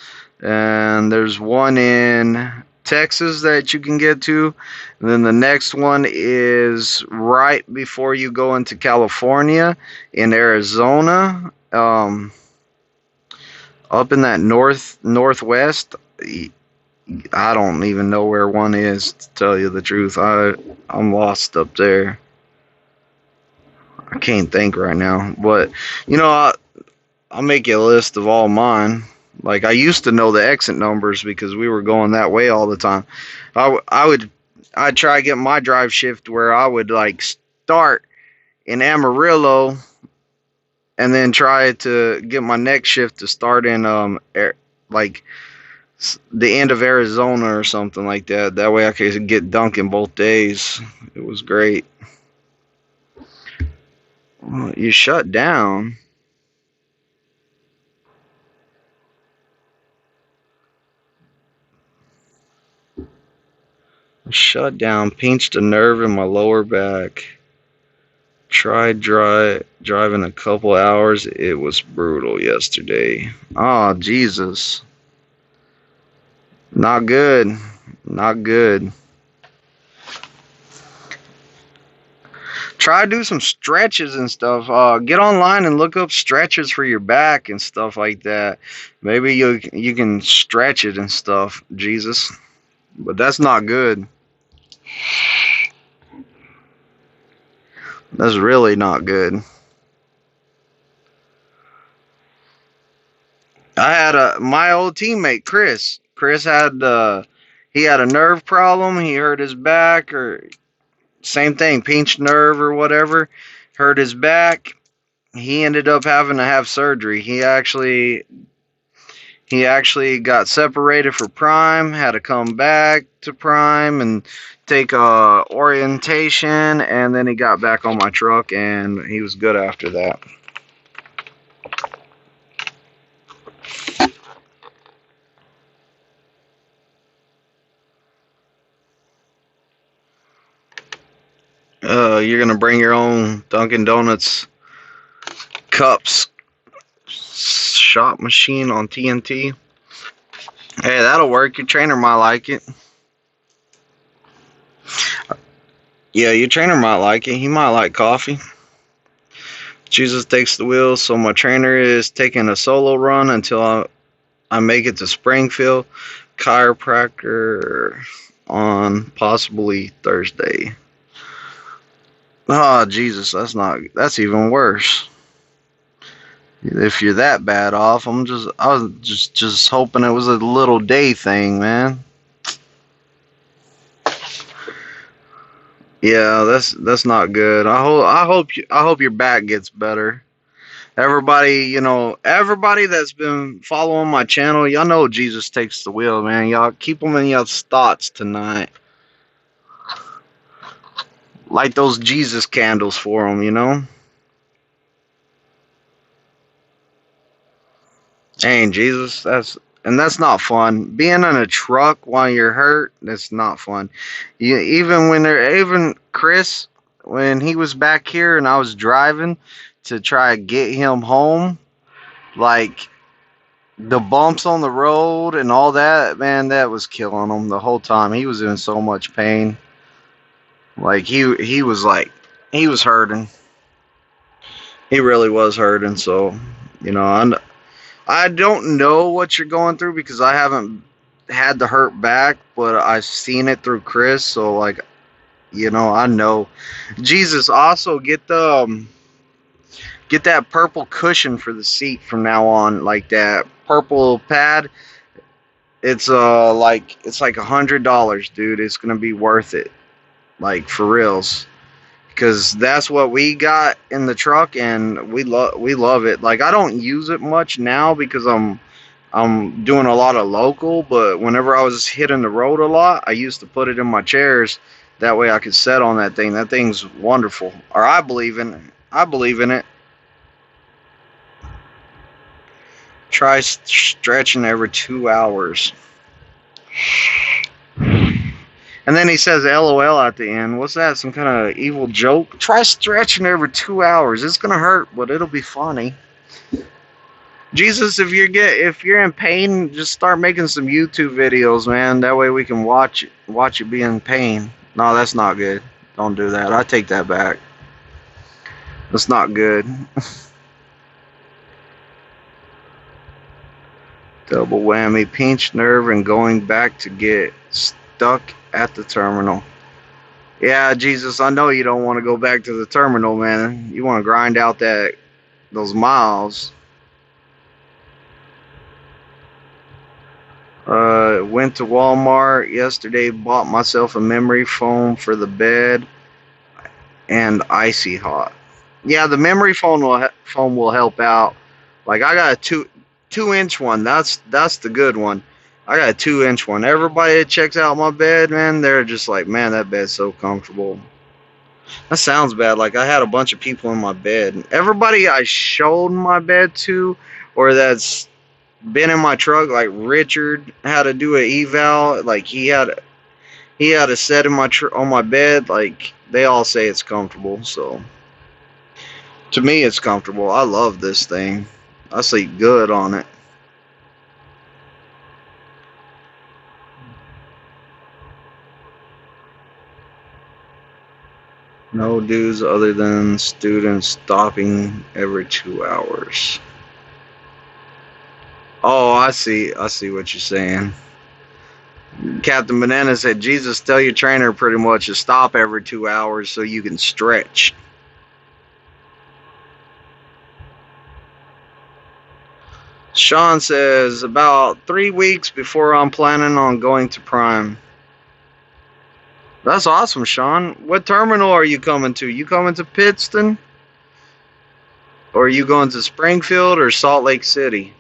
S1: and there's one in Texas that you can get to. And then the next one is right before you go into California, in Arizona, up in that northwest. I don't even know where one is, to tell you the truth. I'm lost up there. I can't think right now. But, I'll make you a list of all mine. Like, I used to know the exit numbers because we were going that way all the time. I'd try to get my drive shift where I would, like, start in Amarillo and then try to get my next shift to start in, the end of Arizona or something like that. That way I could get Dunkin' both days. It was great. Well, you shut down. Shut down. Pinched a nerve in my lower back. Tried driving a couple hours. It was brutal yesterday. Oh, Jesus. Not good. Not good. Try to do some stretches and stuff. Get online and look up stretches for your back and stuff like that. Maybe you can stretch it and stuff, Jesus. But that's not good. That's really not good. I had my old teammate Chris. Chris had he had a nerve problem. He hurt his back, or same thing, pinched nerve or whatever. Hurt his back. He ended up having to have surgery. He actually got separated for Prime. Had to come back to Prime and take orientation, and then he got back on my truck, and he was good after that. You're gonna bring your own Dunkin' Donuts cups shot machine on TNT. Hey, that'll work. Your trainer might like it. Yeah, your trainer might like it. He might like coffee. Jesus takes the wheel, so my trainer is taking a solo run until I make it to Springfield. Chiropractor on possibly Thursday. Oh Jesus, that's even worse. If you're that bad off, I was just hoping it was a little day thing, man. Yeah, that's not good. I hope your back gets better. Everybody, everybody that's been following my channel, y'all know Jesus takes the wheel, man. Y'all keep them in y'all's thoughts tonight. Light those Jesus candles for them. Hey, Jesus, that's not fun. Being in a truck while you're hurt, that's not fun. Even Chris, when he was back here and I was driving to try to get him home, like the bumps on the road and all that, man, that was killing him the whole time. He was in so much pain. Like he was hurting. He really was hurting. So, I don't know what you're going through because I haven't had the hurt back, but I've seen it through Chris. So I know. Jesus, also get that purple cushion for the seat from now on, like that purple pad. It's like $100, dude. It's gonna be worth it, like for reals, because that's what we got in the truck, and we love it. Like I don't use it much now because I'm doing a lot of local, but whenever I was hitting the road a lot, I used to put it in my chairs. That way I could sit on that thing. That thing's wonderful. Or I believe in it. I believe in it. Try stretching every 2 hours. And then he says LOL at the end. What's that? Some kind of evil joke? Try stretching every 2 hours. It's gonna hurt, but it'll be funny. Jesus, if you're in pain, just start making some YouTube videos, man. That way we can watch you be in pain. No, that's not good. Don't do that. I take that back. That's not good. Double whammy, pinched nerve, and going back to get stuck at the terminal. Yeah, Jesus, I know you don't want to go back to the terminal, man. You want to grind out those miles. Went to Walmart yesterday, bought myself a memory foam for the bed and icy hot. Yeah, the memory foam will help out. Like I got a 2-inch one. That's the good one. I got a 2-inch one. Everybody that checks out my bed, man, they're just like, man, that bed's so comfortable. That sounds bad. Like I had a bunch of people in my bed. Everybody I showed my bed to, or that's been in my truck, like Richard had to do an eval. Like he had a set in on my bed. Like they all say it's comfortable. So to me, it's comfortable. I love this thing. I sleep good on it. No dues other than students stopping every 2 hours. Oh, I see what you're saying. Captain Banana said, Jesus, tell your trainer pretty much to stop every 2 hours so you can stretch. Sean says, about 3 weeks before I'm planning on going to Prime. That's awesome, Sean. What terminal are you coming to? You coming to Pittston? Or are you going to Springfield or Salt Lake City?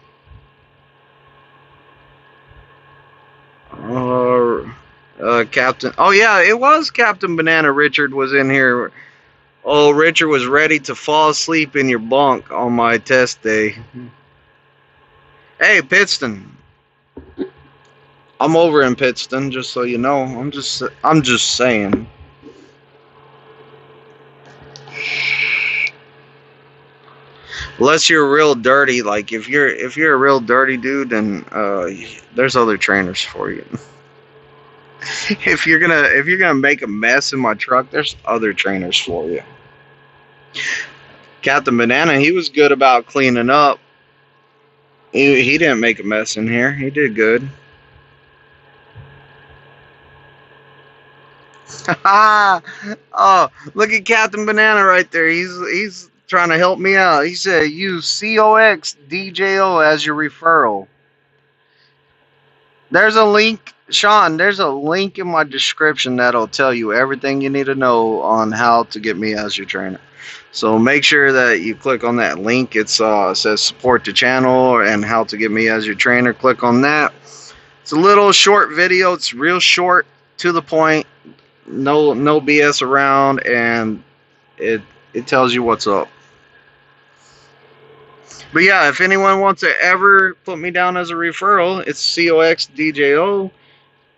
S1: Captain. Oh, yeah, it was Captain Banana. Richard was in here. Oh, Richard was ready to fall asleep in your bunk on my test day. Hey, Pittston. I'm over in Pittston, just so you know. I'm just saying. Unless you're real dirty, like if you're a real dirty dude, then there's other trainers for you. If you're gonna make a mess in my truck, there's other trainers for you. Captain Banana, he was good about cleaning up. He didn't make a mess in here. He did good. Oh, look at Captain Banana right there. He's trying to help me out. He said use COXDJO as your referral. There's a link, Sean. There's a link in my description that'll tell you everything you need to know on how to get me as your trainer. So make sure that you click on that link. It says support the channel and how to get me as your trainer. Click on that. It's a little short video. It's real short, to the point. No BS around, and it tells you what's up. But yeah, if anyone wants to ever put me down as a referral, it's COXDJO.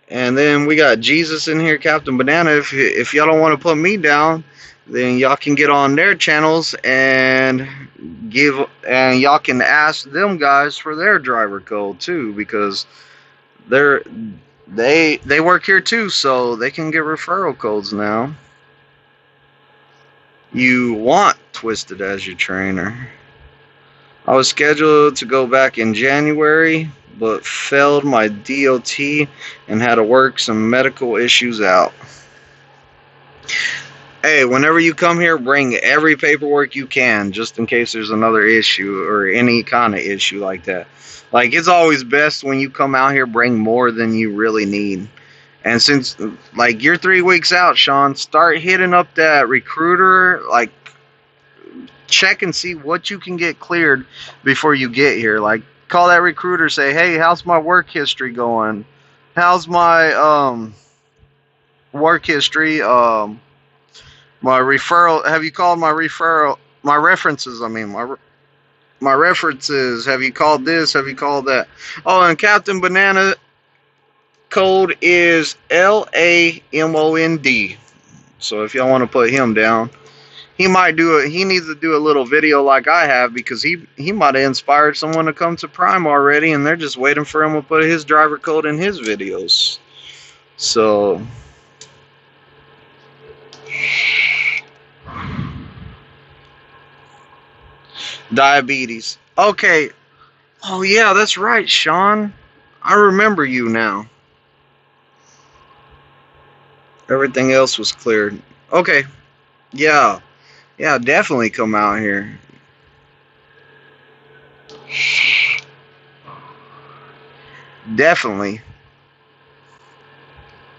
S1: And then we got Jesus in here, Captain Banana. If y'all don't want to put me down, then y'all can get on their channels and y'all can ask them guys for their driver code too, because they work here too, so they can get referral codes now. You want Twisted as your trainer. I was scheduled to go back in January, but failed my DOT and had to work some medical issues out. Hey, whenever you come here, bring every paperwork you can, just in case there's another issue or any kind of issue like that. Like, it's always best when you come out here, bring more than you really need. And since, like, you're 3 weeks out, Sean, start hitting up that recruiter, like, check and see what you can get cleared before you get here. Like, call that recruiter, say, hey, how's my work history going? How's my work history? My referral, have you called my references? I mean, my references. Have you called this? Have you called that? Oh, and Captain Banana code is LAMOND. So if y'all want to put him down, he might do it. He needs to do a little video like I have, because he might have inspired someone to come to Prime already, and they're just waiting for him to put his driver code in his videos. So diabetes. Okay. Oh yeah, that's right, Sean. I remember you now. Everything else was cleared. Okay. Yeah. Yeah, definitely come out here. Definitely.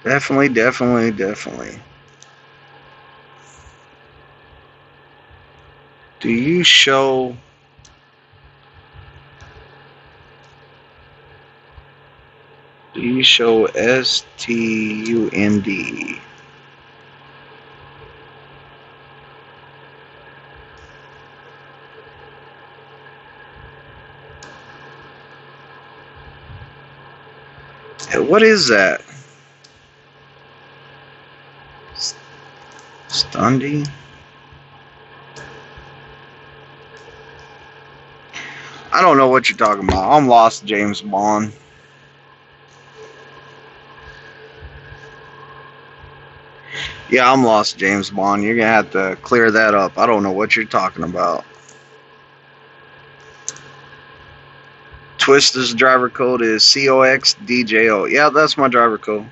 S1: Definitely. Do you show STUND? What is that? Stundy? I don't know what you're talking about. I'm lost, James Bond. Yeah, I'm lost, James Bond. You're going to have to clear that up. I don't know what you're talking about. Twister's driver code is COXDJO. Yeah, that's my driver code.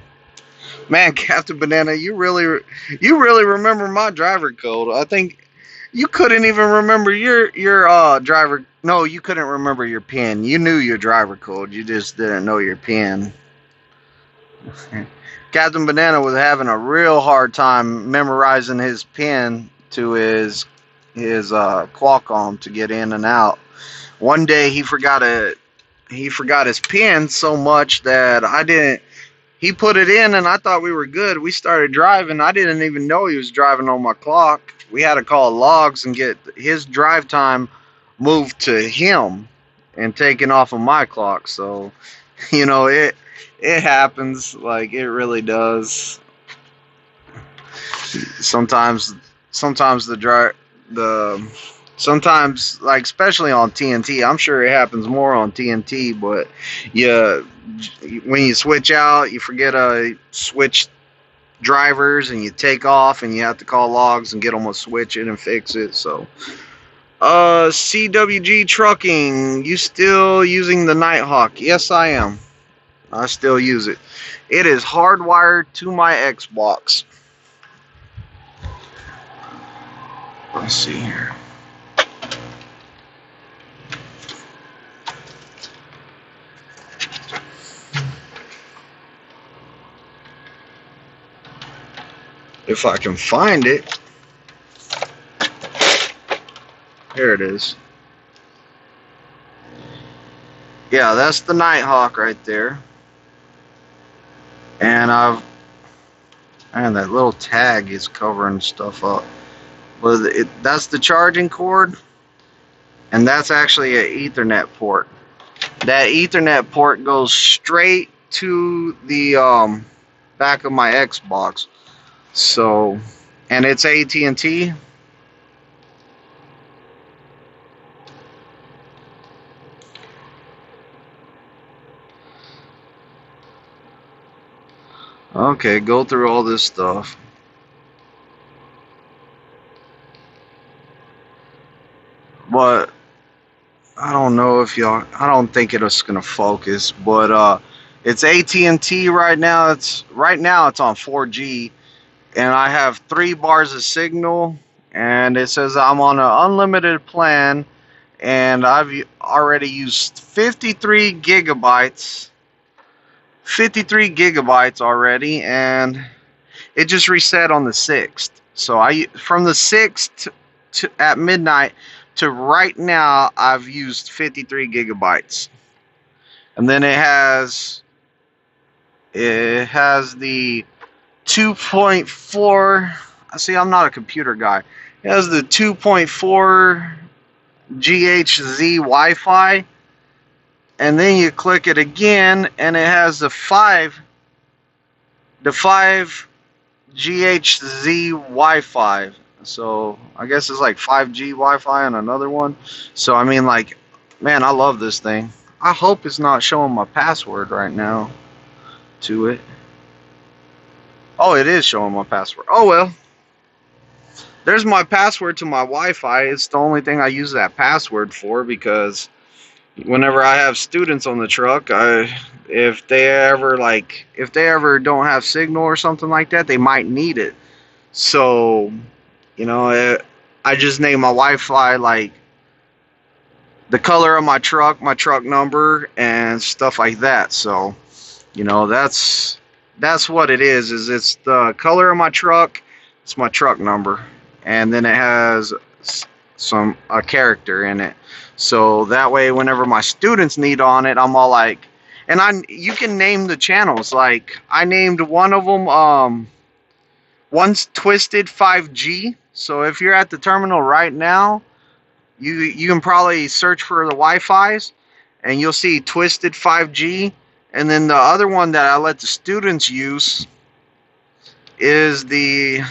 S1: Man, Captain Banana, you really remember my driver code. I think you couldn't even remember your driver. No, you couldn't remember your PIN. You knew your driver code. You just didn't know your PIN. Captain Banana was having a real hard time memorizing his PIN to his Qualcomm to get in and out. One day he forgot his PIN so much that he put it in and I thought we were good. We started driving. I didn't even know he was driving on my clock. We had to call logs and get his drive time moved to him and taken off of my clock. So, it happens. Like, it really does. Sometimes sometimes, like, especially on TNT, I'm sure it happens more on TNT, but when you switch out, you forget to switch drivers and you take off and you have to call logs and get them to switch it and fix it. So CWG Trucking. You still using the Nighthawk? Yes, I am. I still use it. It is hardwired to my Xbox. Let's see here. If I can find it. Here it is. Yeah, that's the Nighthawk right there. And that little tag is covering stuff up. But that's the charging cord, and that's actually an Ethernet port. That Ethernet port goes straight to the back of my Xbox. So, and it's AT&T. Okay, go through all this stuff. But I don't know if y'all. I don't think it's gonna focus. But it's AT&T right now. It's on 4G, and I have 3 bars of signal, and it says I'm on an unlimited plan, and I've already used 53 gigabytes. 53 gigabytes already, and it just reset on the 6th. So from the 6th to at midnight to right now, I've used 53 gigabytes. And then it has the 2.4. See, I'm not a computer guy. It has the 2.4 GHz Wi-Fi, and then you click it again, and it has the 5 GHz Wi-Fi. So I guess it's like 5G Wi-Fi and another one. So I mean, like, man, I love this thing. I hope it's not showing my password right now to it. Oh, it is showing my password. Oh well. There's my password to my Wi-Fi. It's the only thing I use that password for, because whenever I have students on the truck, if they ever don't have signal or something like that, they might need it. So, I just name my Wi-Fi like the color of my truck number, and stuff like that. So, that's what it is. It's the color of my truck, it's my truck number, and then it has a character in it. So that way, whenever my students need on it, I'm all like, and you can name the channels. Like, I named one of them, one's Twisted 5G. So if you're at the terminal right now, you can probably search for the Wi-Fi's, and you'll see Twisted 5G. And then the other one that I let the students use is the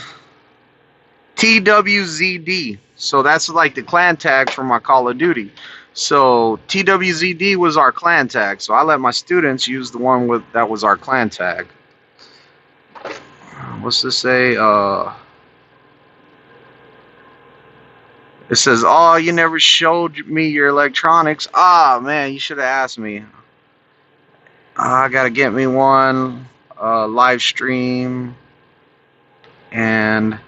S1: TWZD. So that's like the clan tag for my Call of Duty. So TWZD was our clan tag. So I let my students use the one that was our clan tag. What's this say? It says, "Oh, you never showed me your electronics." Ah, man, you should have asked me. I gotta get me one live stream, and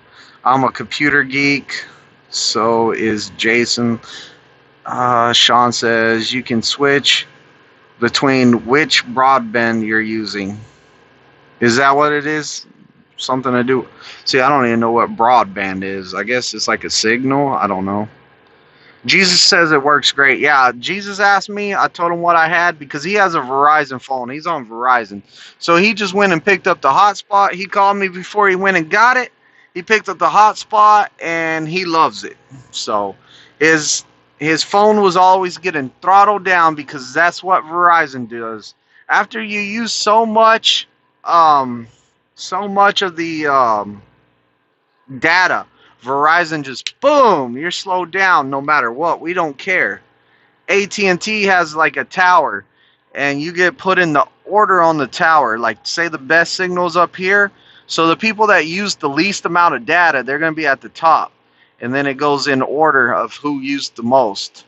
S1: I'm a computer geek. So is Jason. Sean says you can switch between which broadband you're using. Is that what it is? Something to do? See, I don't even know what broadband is. I guess it's like a signal. I don't know. Jesus says it works great. Yeah, Jesus asked me. I told him what I had, because he has a Verizon phone. He's on Verizon. So he just went and picked up the hotspot. He called me before he went and got it. He picked up the hotspot, and he loves it. So his phone was always getting throttled down, because that's what Verizon does. After you use so much of the data, Verizon just, boom, you're slowed down no matter what. We don't care. AT&T has like a tower, and you get put in the order on the tower. Like, say the best signal's up here, so the people that use the least amount of data, they're going to be at the top. and then it goes in order of who used the most.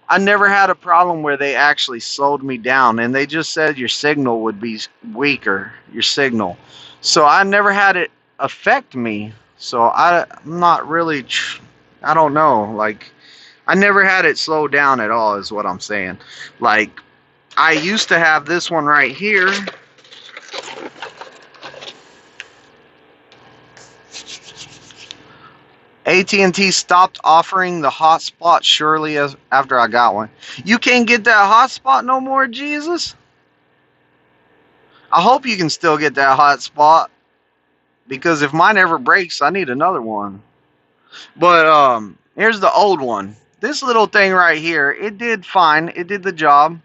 S1: I never had a problem where they actually slowed me down, and they just said your signal would be weaker, your signal. So I never had it affect me. So I'm not really, I don't know. Like, I never had it slow down at all, is what I'm saying. Like, I used to have this one right here. AT&T stopped offering the hotspot surely as after I got one. You can't get that hotspot no more, Jesus? I hope you can still get that hotspot, because if mine ever breaks, I need another one. But here's the old one. This little thing right here, it did fine. It did the job.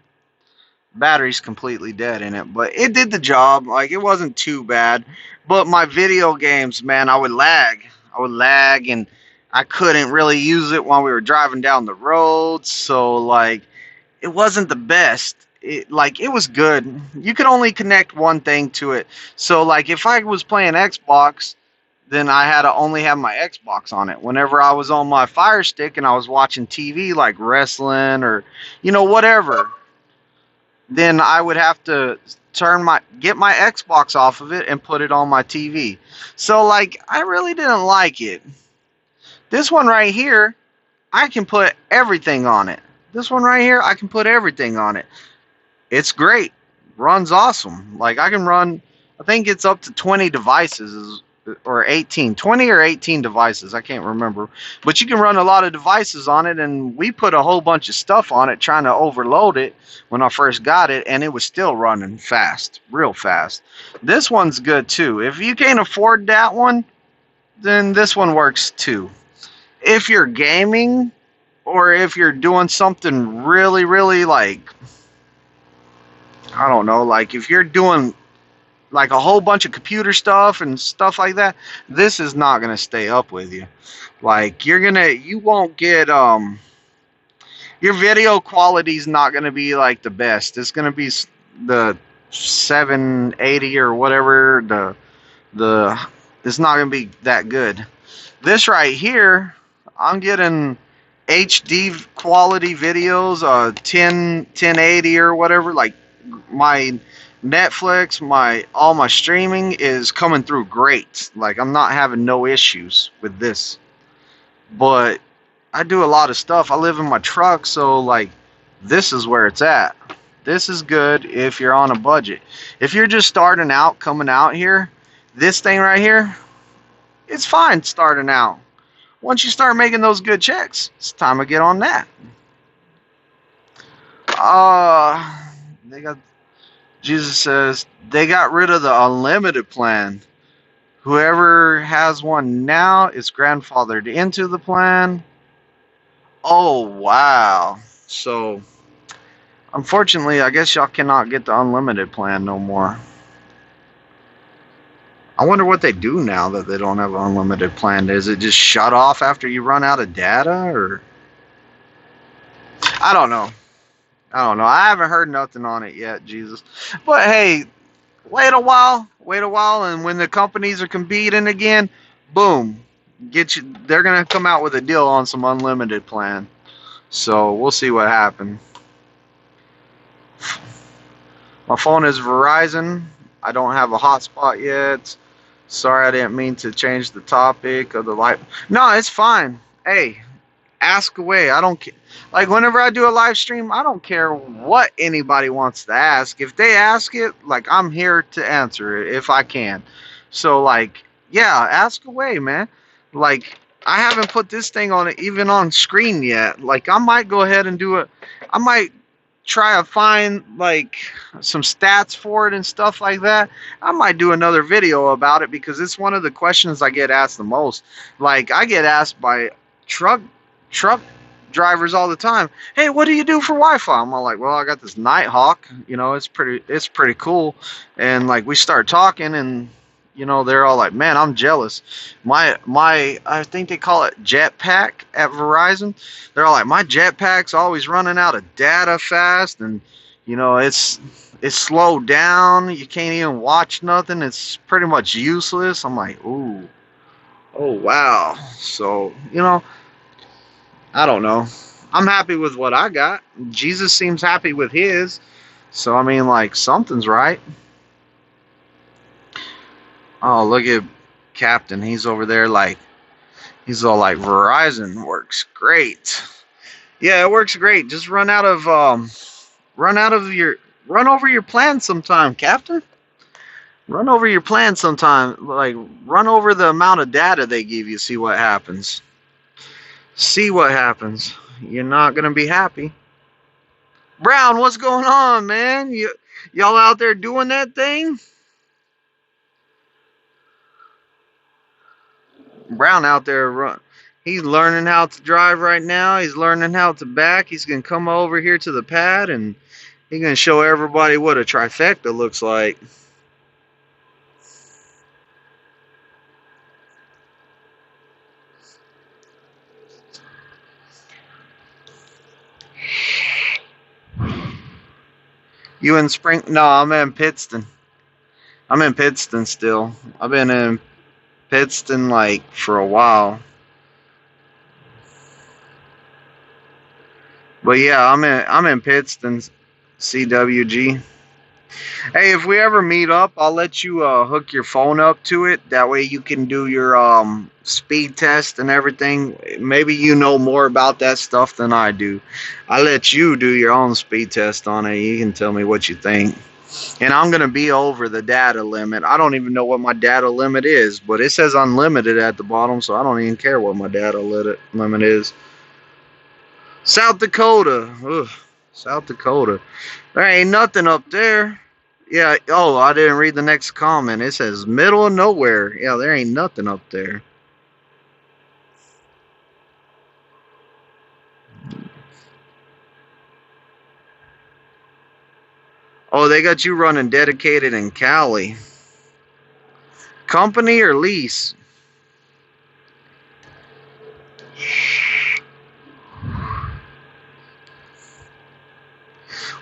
S1: Battery's completely dead in it, but it did the job. Like, it wasn't too bad. But my video games, man, I would lag. And I couldn't really use it while we were driving down the road. So, like, it wasn't the best. It was good. You could only connect one thing to it. So, like, if I was playing Xbox, then I had to only have my Xbox on it. Whenever I was on my Fire Stick and I was watching TV, like wrestling or, whatever, then I would have to get my Xbox off of it and put it on my TV. So, like, I really didn't like it. This one right here, I can put everything on it. This one right here, I can put everything on it. It's great. Runs awesome. Like, I can run, I think it's up to 20 devices or 18. 20 or 18 devices. I can't remember. But you can run a lot of devices on it, and we put a whole bunch of stuff on it trying to overload it when I first got it, and it was still running fast. Real fast. This one's good, too. If you can't afford that one, then this one works, too. If you're gaming, or if you're doing something really, really, like, I don't know, like if you're doing like a whole bunch of computer stuff and stuff like that, this is not going to stay up with you. Like, you won't get, your video quality is not going to be like the best. It's going to be the 780 or whatever, it's not going to be that good. This right here, I'm getting HD quality videos, 1080 or whatever. Like, my Netflix, all my streaming is coming through great. Like, I'm not having no issues with this. But I do a lot of stuff. I live in my truck, so like, this is where it's at. This is good if you're on a budget. If you're just starting out, coming out here, this thing right here, it's fine starting out. Once you start making those good checks, it's time to get on that. Jesus says they got rid of the unlimited plan. Whoever has one now is grandfathered into the plan. Oh, wow. So, unfortunately, I guess y'all cannot get the unlimited plan no more. I wonder what they do now that they don't have an unlimited plan. Is it just shut off after you run out of data, or? I don't know. I haven't heard nothing on it yet, Jesus. But hey, wait a while, and when the companies are competing again, boom, they're gonna come out with a deal on some unlimited plan. So we'll see what happens. My phone is Verizon. I don't have a hotspot yet. Sorry, I didn't mean to change the topic of the live. No, it's fine. Hey, ask away. I don't care. Like, whenever I do a live stream, I don't care what anybody wants to ask. If they ask it, like, I'm here to answer it if I can. So, like, yeah, ask away, man. Like, I haven't put this thing on it even on screen yet. Like, I might go ahead and do it. I might try to find like some stats for it and stuff like that. I might do another video about it because it's one of the questions I get asked the most. Like, I get asked by truck drivers all the time, hey, what do you do for Wi-Fi? I'm all like, well, I got this Nighthawk, it's pretty cool. And like, we start talking, and they're all like, man, I'm jealous. My I think they call it jetpack at Verizon. They're all like, my jetpack's always running out of data fast, and it's slowed down. You can't even watch nothing. It's pretty much useless. I'm like, ooh, oh wow. So I don't know. I'm happy with what I got. Jesus seems happy with his. So I mean, like something's right. Oh, look at Captain. He's over there like he's all like Verizon works great. Yeah, it works great. Just run out of your run over your plan sometime, Captain. Run over your plan sometime. Like run over the amount of data they give you. See what happens. See what happens. You're not gonna be happy. Brown, what's going on, man? Y'all out there doing that thing? Brown out there run. He's learning how to drive right now. He's learning how to back. He's gonna come over here to the pad and he's gonna show everybody what a trifecta looks like. You in Spring? No, I'm in Pittston. I'm in Pittston still. I've been in Pittston like for a while. But yeah, I'm in Pittston, CWG. Hey, if we ever meet up, I'll let you hook your phone up to it. That way you can do your speed test and everything. Maybe you know more about that stuff than I do. I let you do your own speed test on it. You can tell me what you think. And I'm going to be over the data limit. I don't even know what my data limit is, but it says unlimited at the bottom, so I don't even care what my data limit is. South Dakota. Ugh, South Dakota. There ain't nothing up there. Yeah, oh, I didn't read the next comment. It says middle of nowhere. Yeah, there ain't nothing up there. Oh, they got you running dedicated in Cali. Company or lease?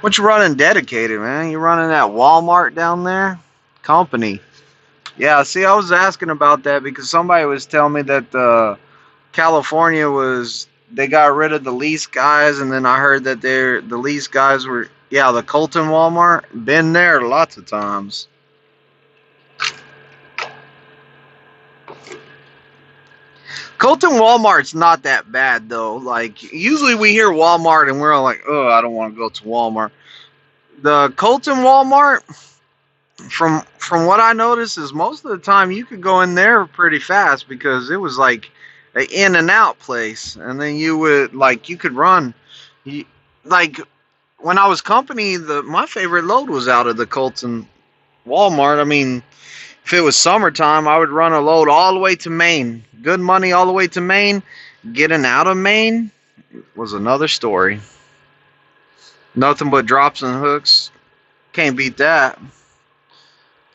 S1: What you running dedicated, man? You running that Walmart down there? Company. Yeah, see, I was asking about that because somebody was telling me that California was they got rid of the lease guys, and then I heard that the lease guys were the Colton Walmart. Been there lots of times. Colton Walmart's not that bad though. Like usually we hear Walmart and we're all like, oh, I don't want to go to Walmart. The Colton Walmart, from what I noticed, is most of the time you could go in there pretty fast because it was like an in and out place, and then you would like you could run. Like when I was company, my favorite load was out of the Colton Walmart. I mean, if it was summertime, I would run a load all the way to Maine. Good money all the way to Maine. Getting out of Maine was another story. Nothing but drops and hooks. Can't beat that.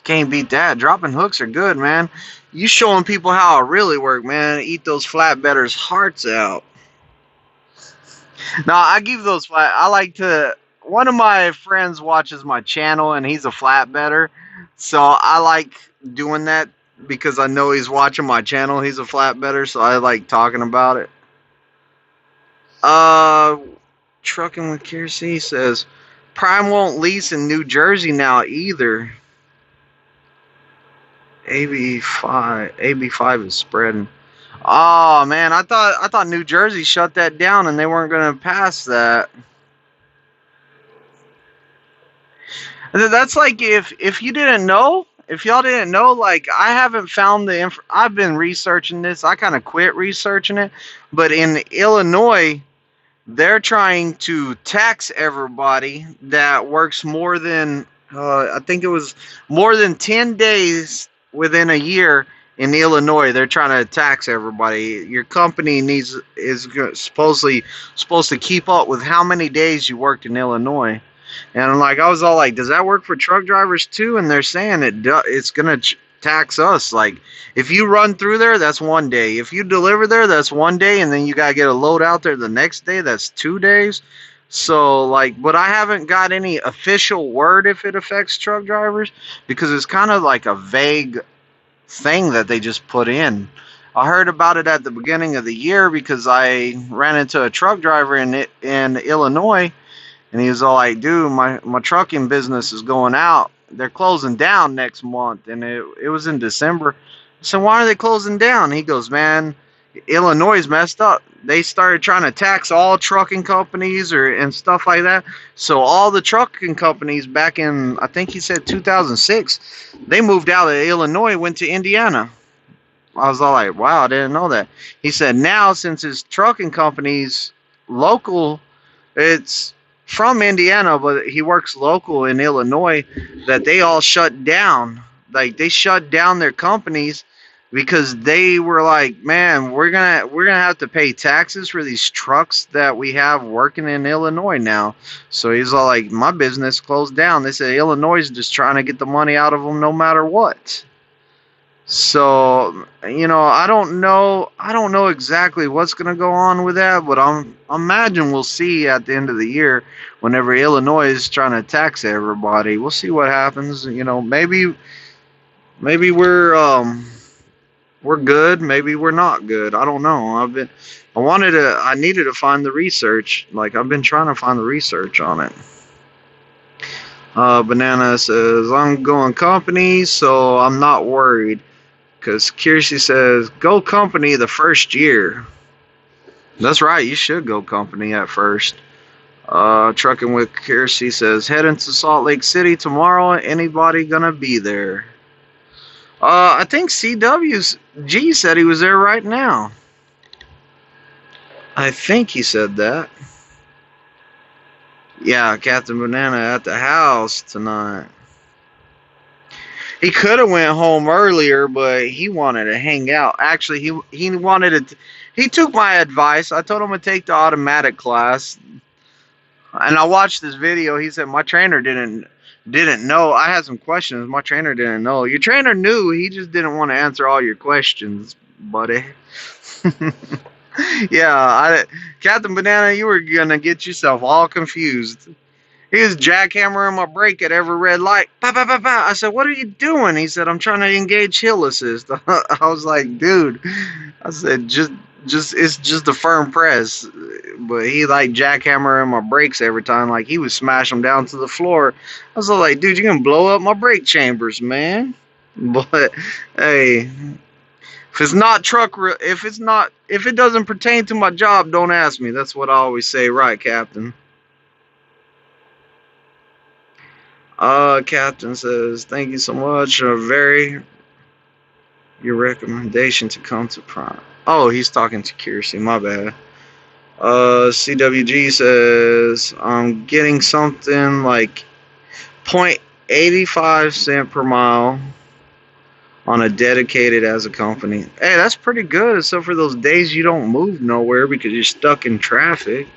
S1: Can't beat that. Dropping hooks are good, man. You showing people how it really work, man. Eat those flatbedders' hearts out. Now, I give those flat. I like to. One of my friends watches my channel, and he's a flatbedder. So I like doing that because I know he's watching my channel. He's a flatbedder, so I like talking about it. Trucking with Kiersey says Prime won't lease in New Jersey now either. AB5 is spreading. Oh man, I thought New Jersey shut that down and they weren't going to pass that. That's like if you didn't know, if y'all didn't know, like I haven't found I've been researching this. I kind of quit researching it, but in Illinois, they're trying to tax everybody that works more than I think it was more than 10 days within a year in Illinois. They're trying to tax everybody. Your company is supposedly supposed to keep up with how many days you worked in Illinois. And I was all like, does that work for truck drivers too? And they're saying it's gonna tax us. Like if you run through there, that's 1 day. If you deliver there, that's 1 day, and then you gotta get a load out there the next day. That's 2 days. So but I haven't got any official word if it affects truck drivers because it's kind of like a vague thing that they just put in. I heard about it at the beginning of the year because I ran into a truck driver in Illinois, and he was all like, "Dude, my trucking business is going out. They're closing down next month," and it was in December. So why are they closing down? He goes, "Man, Illinois is messed up. They started trying to tax all trucking companies and stuff like that. So all the trucking companies back in, I think he said 2006, they moved out of Illinois, went to Indiana." I was all like, "Wow, I didn't know that." He said now since his trucking company's local, it's from Indiana, but he works local in Illinois, that they all shut down. Like they shut down their companies because they were like, "Man, we're gonna have to pay taxes for these trucks that we have working in Illinois now." So he's all like, "My business closed down." They said Illinois is just trying to get the money out of them no matter what. So, I don't know exactly what's going to go on with that, but I imagine we'll see at the end of the year whenever Illinois is trying to tax everybody. We'll see what happens. Maybe we're good, maybe we're not good. I don't know. I needed to find the research. Like I've been trying to find the research on it. Banana says I'm going company, so I'm not worried. Because Kiersey says, go company the first year. That's right, you should go company at first. Trucking with Kiersey says, heading to Salt Lake City tomorrow. Anybody gonna be there? I think CWG said he was there right now. I think he said that. Yeah, Captain Banana at the house tonight. He could have went home earlier, but he wanted to hang out. Actually, he wanted to. He took my advice. I told him to take the automatic class, and I watched this video. He said my trainer didn't know. I had some questions. My trainer didn't know. Your trainer knew. He just didn't want to answer all your questions, buddy. Yeah, Captain Banana, you were gonna get yourself all confused. He was jackhammering my brake at every red light. Bah, bah, bah, bah. I said, "What are you doing?" He said, "I'm trying to engage hill assist." I was like, "Dude," I said, just it's just a firm press." But he like jackhammering my brakes every time, like he would smash them down to the floor. I was like, "Dude, you're gonna blow up my brake chambers, man." But hey, if it doesn't pertain to my job, don't ask me. That's what I always say, right, Captain? Captain says, thank you so much. Your recommendation to come to Prime. Oh, he's talking to Kiersey, my bad. CWG says, I'm getting something like 0.85 cent per mile on a dedicated as a company. Hey, that's pretty good, except for those days you don't move nowhere because you're stuck in traffic.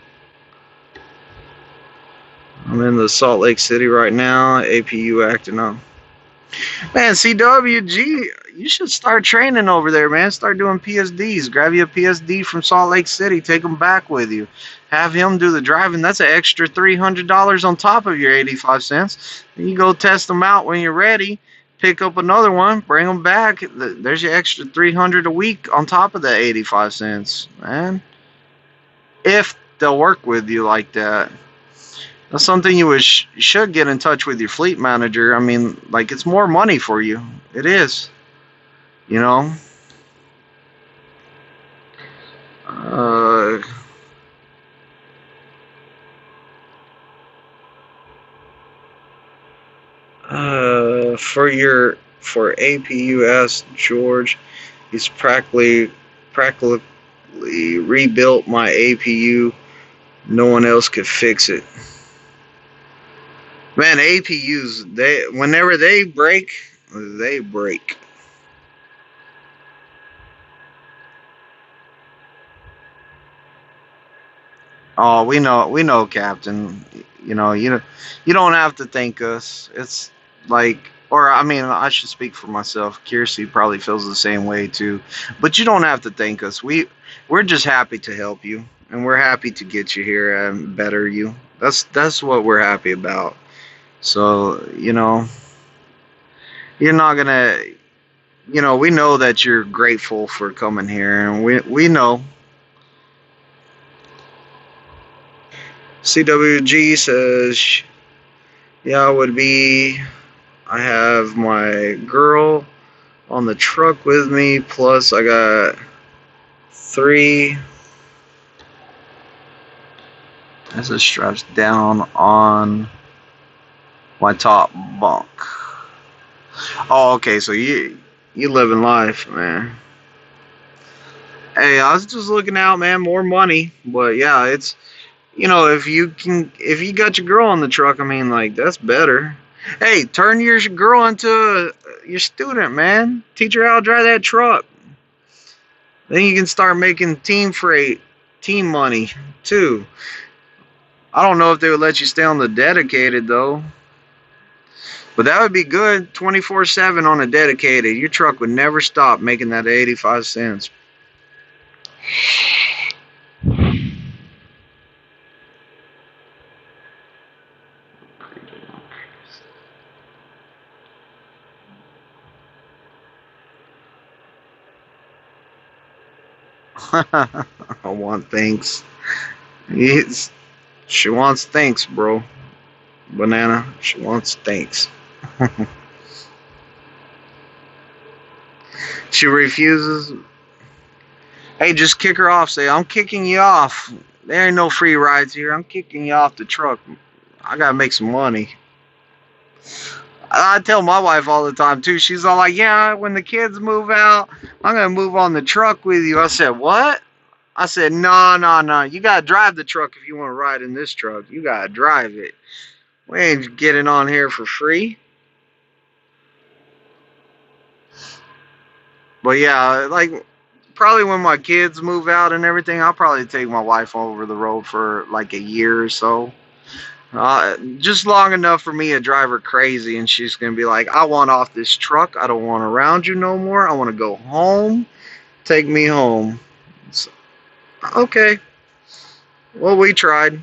S1: I'm in the Salt Lake City right now. APU acting up. Man, CWG, you should start training over there, man. Start doing PSDs. Grab you a PSD from Salt Lake City. Take him back with you. Have him do the driving. That's an extra $300 on top of your 85 cents. Then you go test them out when you're ready. Pick up another one. Bring them back. There's your extra $300 a week on top of the 85 cents, man. If they'll work with you like that. That's something you should get in touch with your fleet manager. I mean, like, it's more money for you. It is. You know? For APUS, George, he's practically rebuilt my APU. No one else could fix it. Man, APUs, whenever they break, they break. Oh, we know, Captain. You don't have to thank us. It's like, or I mean, I should speak for myself. Kiersey probably feels the same way too. But you don't have to thank us. We're just happy to help you, and we're happy to get you here and better you. That's what we're happy about. So, you're not gonna. we know that you're grateful for coming here, and we know. CWG says, yeah, it would be. I have my girl on the truck with me, plus I got 3. As it straps down on my top bunk. Oh, okay, so you living life, man. Hey, I was just looking out, man. More money, but yeah, it's if you got your girl on the truck, I mean, like that's better. Hey, turn your girl into your student, man. Teach her how to drive that truck. Then you can start making team freight, team money too. I don't know if they would let you stay on the dedicated though. But that would be good 24/7 on a dedicated. Your truck would never stop making that 85 cents. I want thanks. She wants thanks, bro. Banana, she wants thanks. She refuses. Hey, just kick her off. Say, I'm kicking you off. There ain't no free rides here. I'm kicking you off the truck. I gotta make some money. I tell my wife all the time too. She's all like, "Yeah, when the kids move out, I'm gonna move on the truck with you." I said, "What?" I said, "No, no, no. You gotta drive the truck if you want to ride in this truck. You gotta drive it. We ain't getting on here for free." But yeah, like probably when my kids move out and everything, I'll probably take my wife over the road for like a year or so. Just long enough for me to drive her crazy, and she's gonna be like, "I want off this truck. I don't want around you no more. I want to go home. Take me home." So, okay. Well, we tried.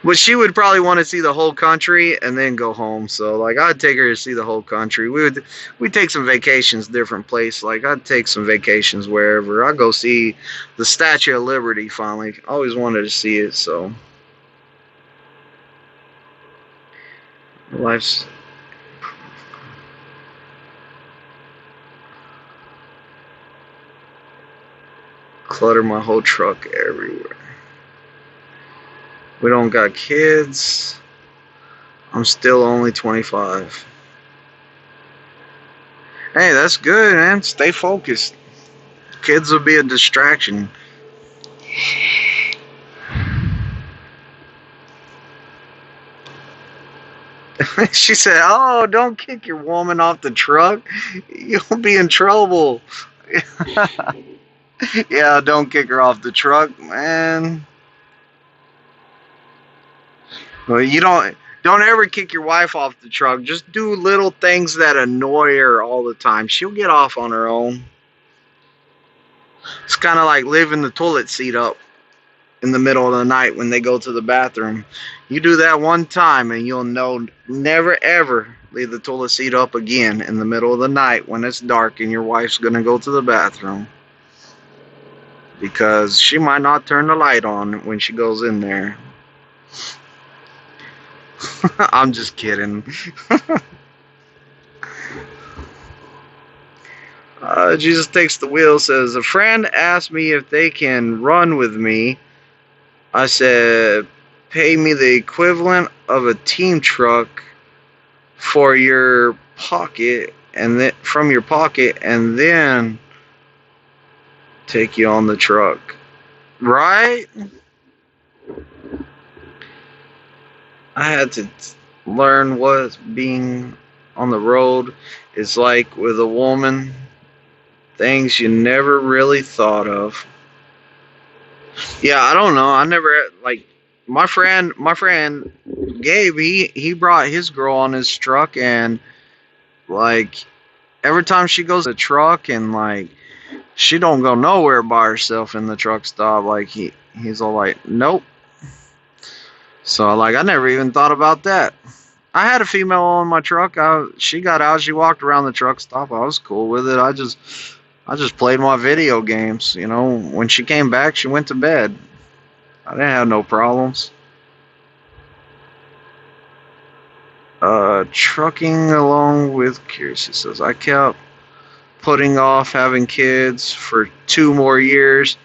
S1: But she would probably want to see the whole country and then go home. So like I'd take her to see the whole country. We'd take some vacations different places. Like I'd take some vacations wherever. I'd go see the Statue of Liberty finally. I always wanted to see it, so life's clutter my whole truck everywhere. We don't got kids. I'm still only 25. Hey, that's good, man. Stay focused. Kids will be a distraction. She said, "Oh, don't kick your woman off the truck. You'll be in trouble." Yeah, don't kick her off the truck, man. Well, you don't ever kick your wife off the truck. Just do little things that annoy her all the time. She'll get off on her own. It's kind of like leaving the toilet seat up in the middle of the night when they go to the bathroom. You do that one time and you'll know never ever leave the toilet seat up again in the middle of the night when it's dark and your wife's going to go to the bathroom. Because she might not turn the light on when she goes in there. I'm just kidding. Jesus Takes the Wheel says, a friend asked me if they can run with me. I said, pay me the equivalent of a team truck for your pocket and then from your pocket and then take you on the truck. Right? I had to learn what being on the road is like with a woman. Things you never really thought of. Yeah, I don't know. I never like my friend Gabe, he brought his girl on his truck, and like every time she goes to the truck and like she don't go nowhere by herself in the truck stop. Like he's all like, nope. So like I never even thought about that. I had a female on my truck. She got out. She walked around the truck stop. I was cool with it. I just played my video games. You know, when she came back, she went to bed. I didn't have no problems. Trucking along with Curious, it says, I kept putting off having kids for 2 more years.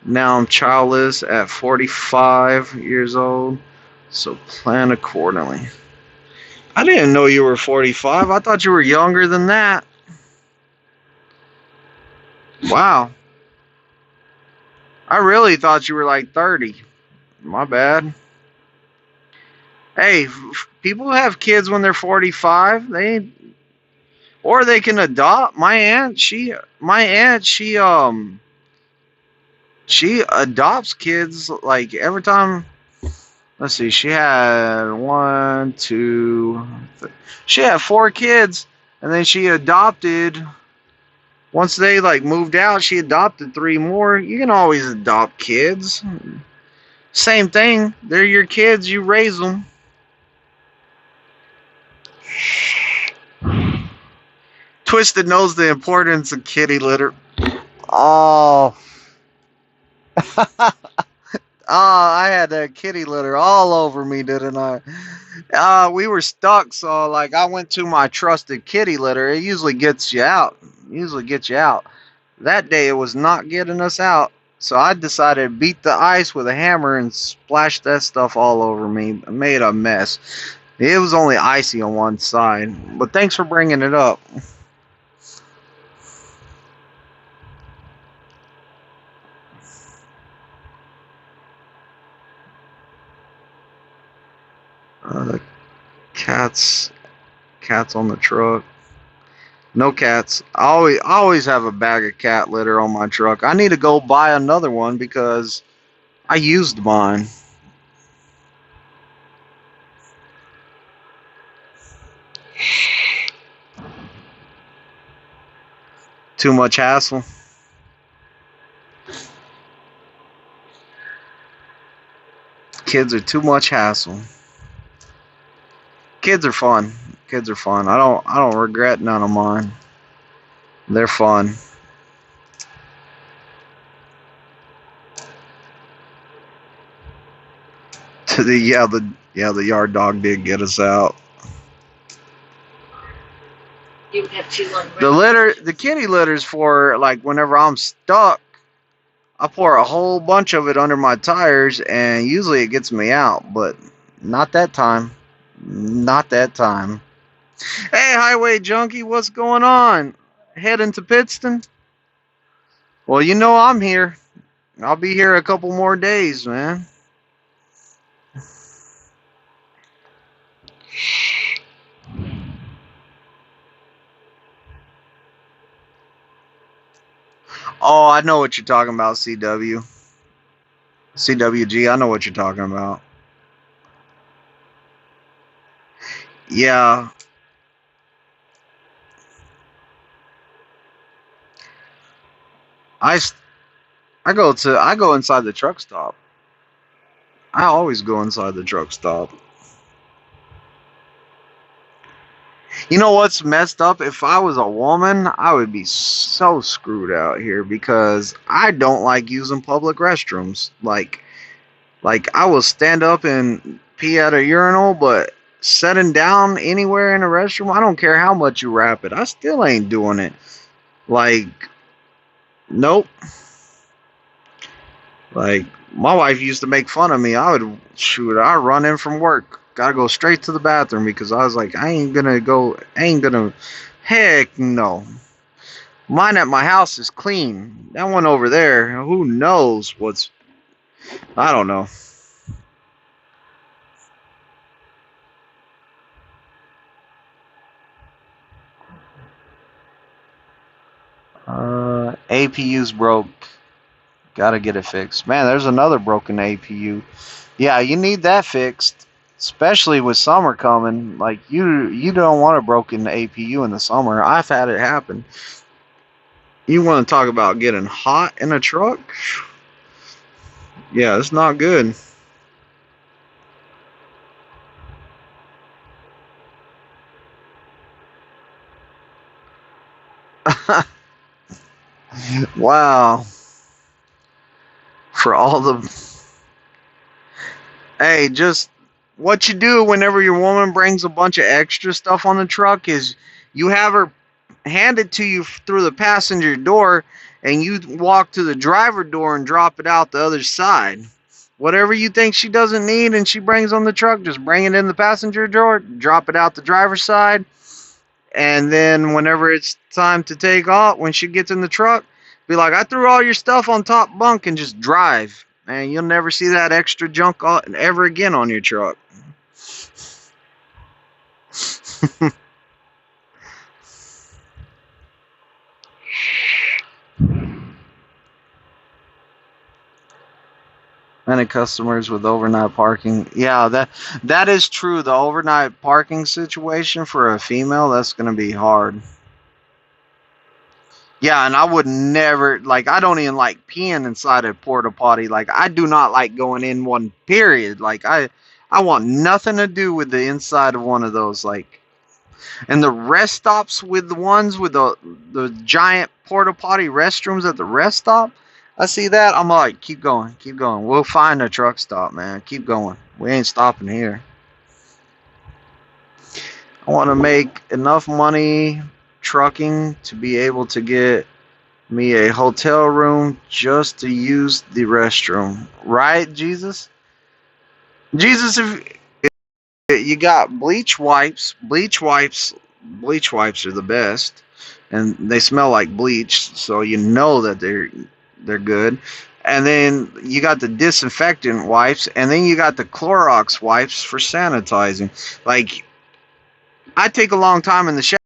S1: Now I'm childless at 45 years old, so plan accordingly. I didn't know you were 45. I thought you were younger than that. Wow. I really thought you were like 30. My bad. Hey, people have kids when they're 45. Or they can adopt. She adopts kids like every time. Let's see, she had one, two, she had 4 kids, and then she adopted. Once they like moved out, she adopted 3 more. You can always adopt kids. Same thing. They're your kids. You raise them. Twisted knows the importance of kitty litter. Oh, I had that kitty litter all over me, didn't I? We were stuck, so like I went to my trusted kitty litter. It usually gets you out. That day it was not getting us out, so I decided to beat the ice with a hammer and splash that stuff all over me. I made a mess. It was only icy on one side, but thanks for bringing it up. The cats, cats on the truck. No cats. I always have a bag of cat litter on my truck. I need to go buy another one because I used mine. Too much hassle. Kids are too much hassle. Kids are fun. Kids are fun. I don't regret none of mine. They're fun. The yard dog did get us out.
S2: You have 2 on
S1: The kitty litter's for like whenever I'm stuck. I pour a whole bunch of it under my tires, and usually it gets me out, but not that time. Not that time. Hey, Highway Junkie, what's going on? Heading to Pittston? Well, you know I'm here. I'll be here a couple more days, man. Oh, I know what you're talking about, CW. CWG, I know what you're talking about. Yeah. I, I go inside the truck stop. I always go inside the truck stop. You know what's messed up? If I was a woman, I would be so screwed out here because I don't like using public restrooms. Like I will stand up and pee at a urinal, but sitting down anywhere in a restroom, I don't care how much you wrap it. I still ain't doing it. Like, nope. Like my wife used to make fun of me. I run in from work. Gotta go straight to the bathroom because I was like, I ain't gonna, heck no. Mine at my house is clean. That one over there, who knows I don't know. APU's broke. Gotta get it fixed. Man, there's another broken APU. Yeah, you need that fixed. Especially with summer coming. Like you don't want a broken APU in the summer. I've had it happen. You want to talk about getting hot in a truck? Yeah, it's not good. Wow. For all the Hey, just what you do whenever your woman brings a bunch of extra stuff on the truck is you have her hand it to you through the passenger door, and you walk to the driver door and drop it out the other side. Whatever you think she doesn't need and she brings on the truck, just bring it in the passenger door, drop it out the driver's side, and then whenever it's time to take off, when she gets in the truck, be like, I threw all your stuff on top bunk, and just drive. And you'll never see that extra junk ever again on your truck. Many customers with overnight parking. Yeah, that is true. The overnight parking situation for a female, that's gonna be hard. Yeah, and I would never like. I don't even like peeing inside a porta potty. Like, I do not like going in one. Period. Like, I want nothing to do with the inside of one of those. Like, and the rest stops with the ones with the giant porta potty restrooms at the rest stop. I see that. I'm like, keep going, keep going. We'll find a truck stop, man. Keep going. We ain't stopping here. I want to make enough money trucking to be able to get me a hotel room just to use the restroom. Right, Jesus? Jesus, if you got bleach wipes are the best, and they smell like bleach, so you know that they're good. And then you got the disinfectant wipes, and then you got the Clorox wipes for sanitizing. Like, I take a long time in the shower.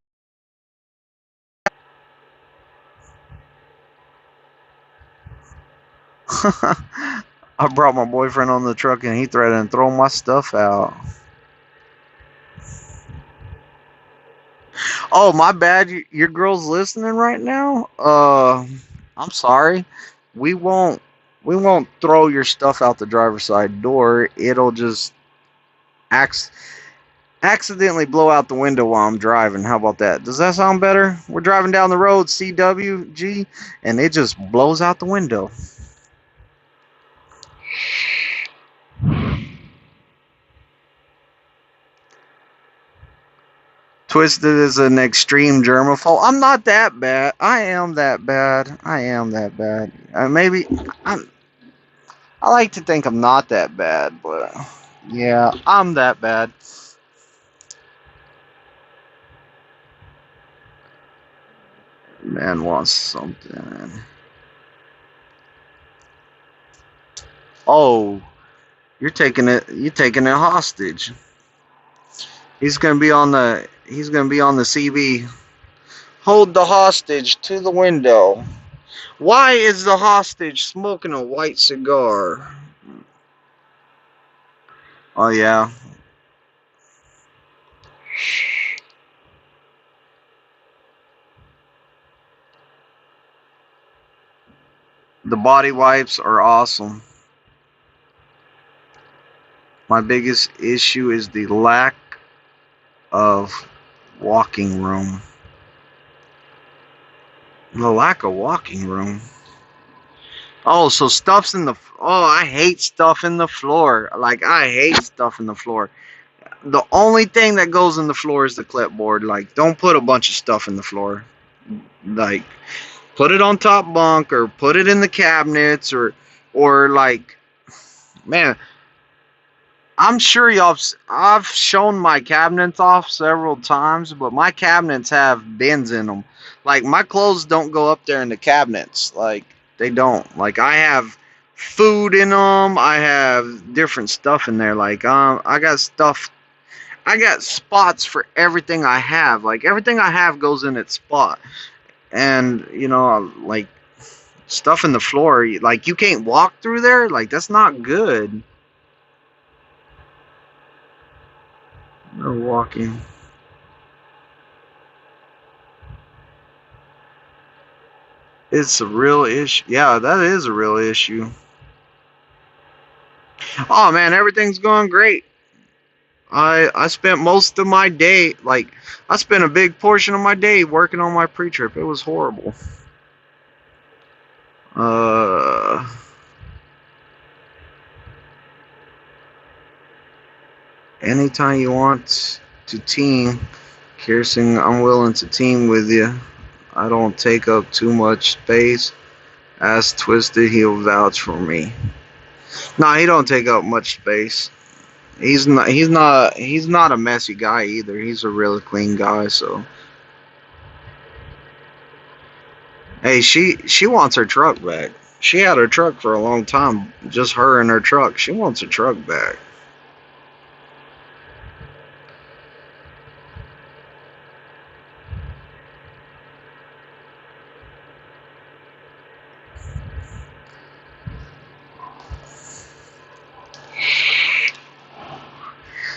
S1: I brought my boyfriend on the truck, and he threatened to throw my stuff out. Oh, my bad. Your girl's listening right now. I'm sorry. We won't. We won't throw your stuff out the driver's side door. It'll just ac- accidentally blow out the window while I'm driving. How about that? Does that sound better? We're driving down the road, CWG, and it just blows out the window. Twisted is an extreme germaphobe. I'm not that bad. I am that bad. I am that bad. Maybe I'm. I like to think I'm not that bad, but yeah, I'm that bad. Man wants something. Oh, you're taking it. You're taking it hostage. He's gonna be on the. He's gonna be on the CB. Hold the hostage to the window. Why is the hostage smoking a white cigar? Oh yeah. The body wipes are awesome. My biggest issue is the lack of walking room. The lack of walking room. Oh, so stuff's in the. Oh, I hate stuff in the floor. Like, I hate stuff in the floor. The only thing that goes in the floor is the clipboard. Like, don't put a bunch of stuff in the floor. Like, put it on top bunk, or put it in the cabinets, or like, man, I'm sure I've shown my cabinets off several times, but my cabinets have bins in them. Like, my clothes don't go up there in the cabinets. Like, they don't. Like, I have food in them. I have different stuff in there. Like, I got stuff. I got spots for everything I have. Like, everything I have goes in its spot. And, like, stuff in the floor, like, you can't walk through there. Like, that's not good. No walking. It's a real issue. Yeah, that is a real issue. Oh man, everything's going great. I spent most of my day, like, I spent a big portion of my day working on my pre-trip. It was horrible. Uh, anytime you want to team, Kirsten, I'm willing to team with you. I don't take up too much space. As Twisted, he'll vouch for me. Nah, he don't take up much space. He's not a messy guy either. He's a really clean guy, so hey, she wants her truck back. She had her truck for a long time, just her and her truck. She wants her truck back.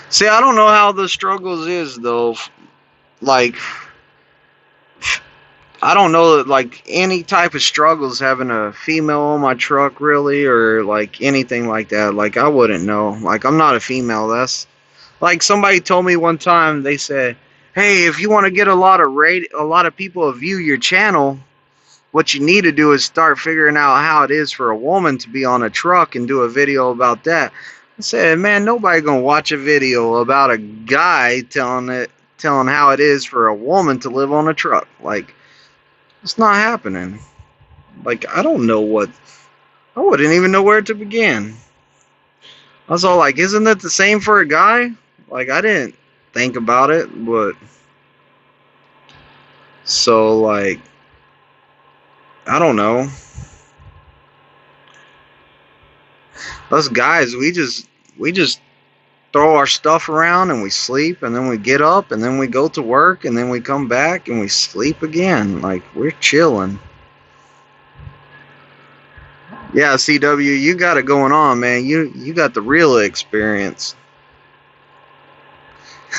S1: See, I don't know how the struggles is though. Like, I don't know like any type of struggles having a female on my truck really, or like anything like that. Like I wouldn't know. Like I'm not a female. That's like somebody told me one time. They said, "Hey, if you want to get a lot of people to view your channel, what you need to do is start figuring out how it is for a woman to be on a truck and do a video about that." I said, "Man, nobody gonna watch a video about a guy telling how it is for a woman to live on a truck. Like, it's not happening. Like, I don't know what. I wouldn't even know where to begin." I was all like, "Isn't it the same for a guy?" Like, I didn't think about it, but so like, I don't know. Us guys, we just throw our stuff around and we sleep and then we get up and then we go to work and then we come back and we sleep again. Like we're chilling. Yeah, CW, you got it going on, man. You got the real experience.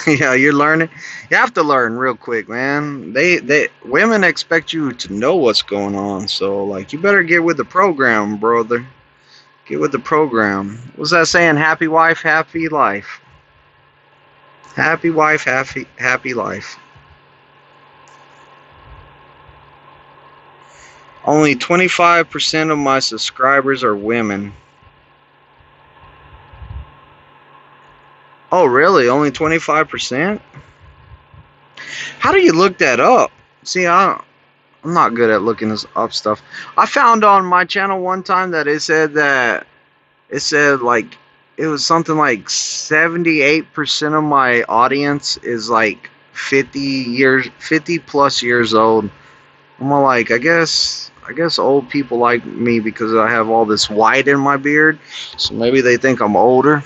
S1: Yeah, you're learning. You have to learn real quick, man. They women expect you to know what's going on. So like you better get with the program, brother. Get with the program. What's that saying? Happy wife, happy life. Happy wife, happy life. Only 25% of my subscribers are women. Oh, really? Only 25%? How do you look that up? See, I'm not good at looking up stuff. I found on my channel one time that it said like it was something like 78% of my audience is like 50 plus years old. I'm like, I guess old people like me because I have all this white in my beard. So maybe they think I'm older.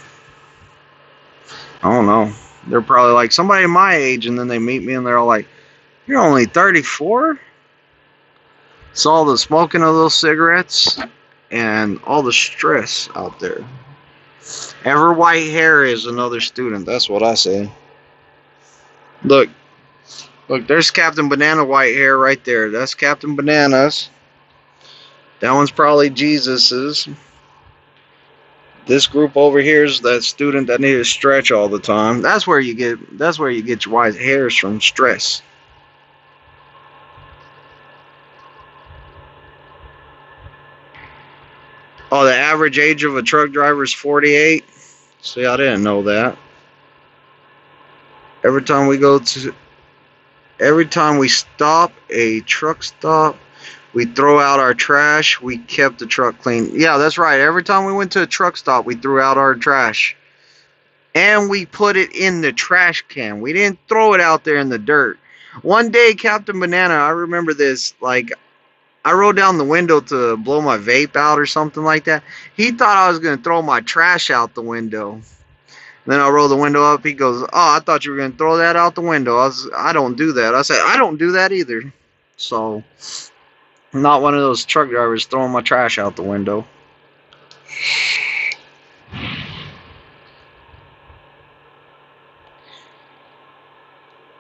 S1: I don't know. They're probably like somebody my age, and then they meet me and they're all like, "You're only 34?" It's all the smoking of those cigarettes and all the stress out there. Ever white hair is another student. That's what I say. Look, there's Captain Banana white hair right there. That's Captain Bananas. That one's probably Jesus's. This group over here is that student that needs to stretch all the time. That's where you get your white hairs from, stress. Oh, the average age of a truck driver is 48. See, I didn't know that. Every time we stop a truck stop, we throw out our trash. We kept the truck clean. Yeah, that's right. Every time we went to a truck stop, we threw out our trash. And we put it in the trash can. We didn't throw it out there in the dirt. One day, Captain Banana, I remember this, like, I rolled down the window to blow my vape out or something like that. He thought I was going to throw my trash out the window. Then I roll the window up. He goes, "Oh, I thought you were going to throw that out the window." I don't do that. I said, "I don't do that either." So, I'm not one of those truck drivers throwing my trash out the window.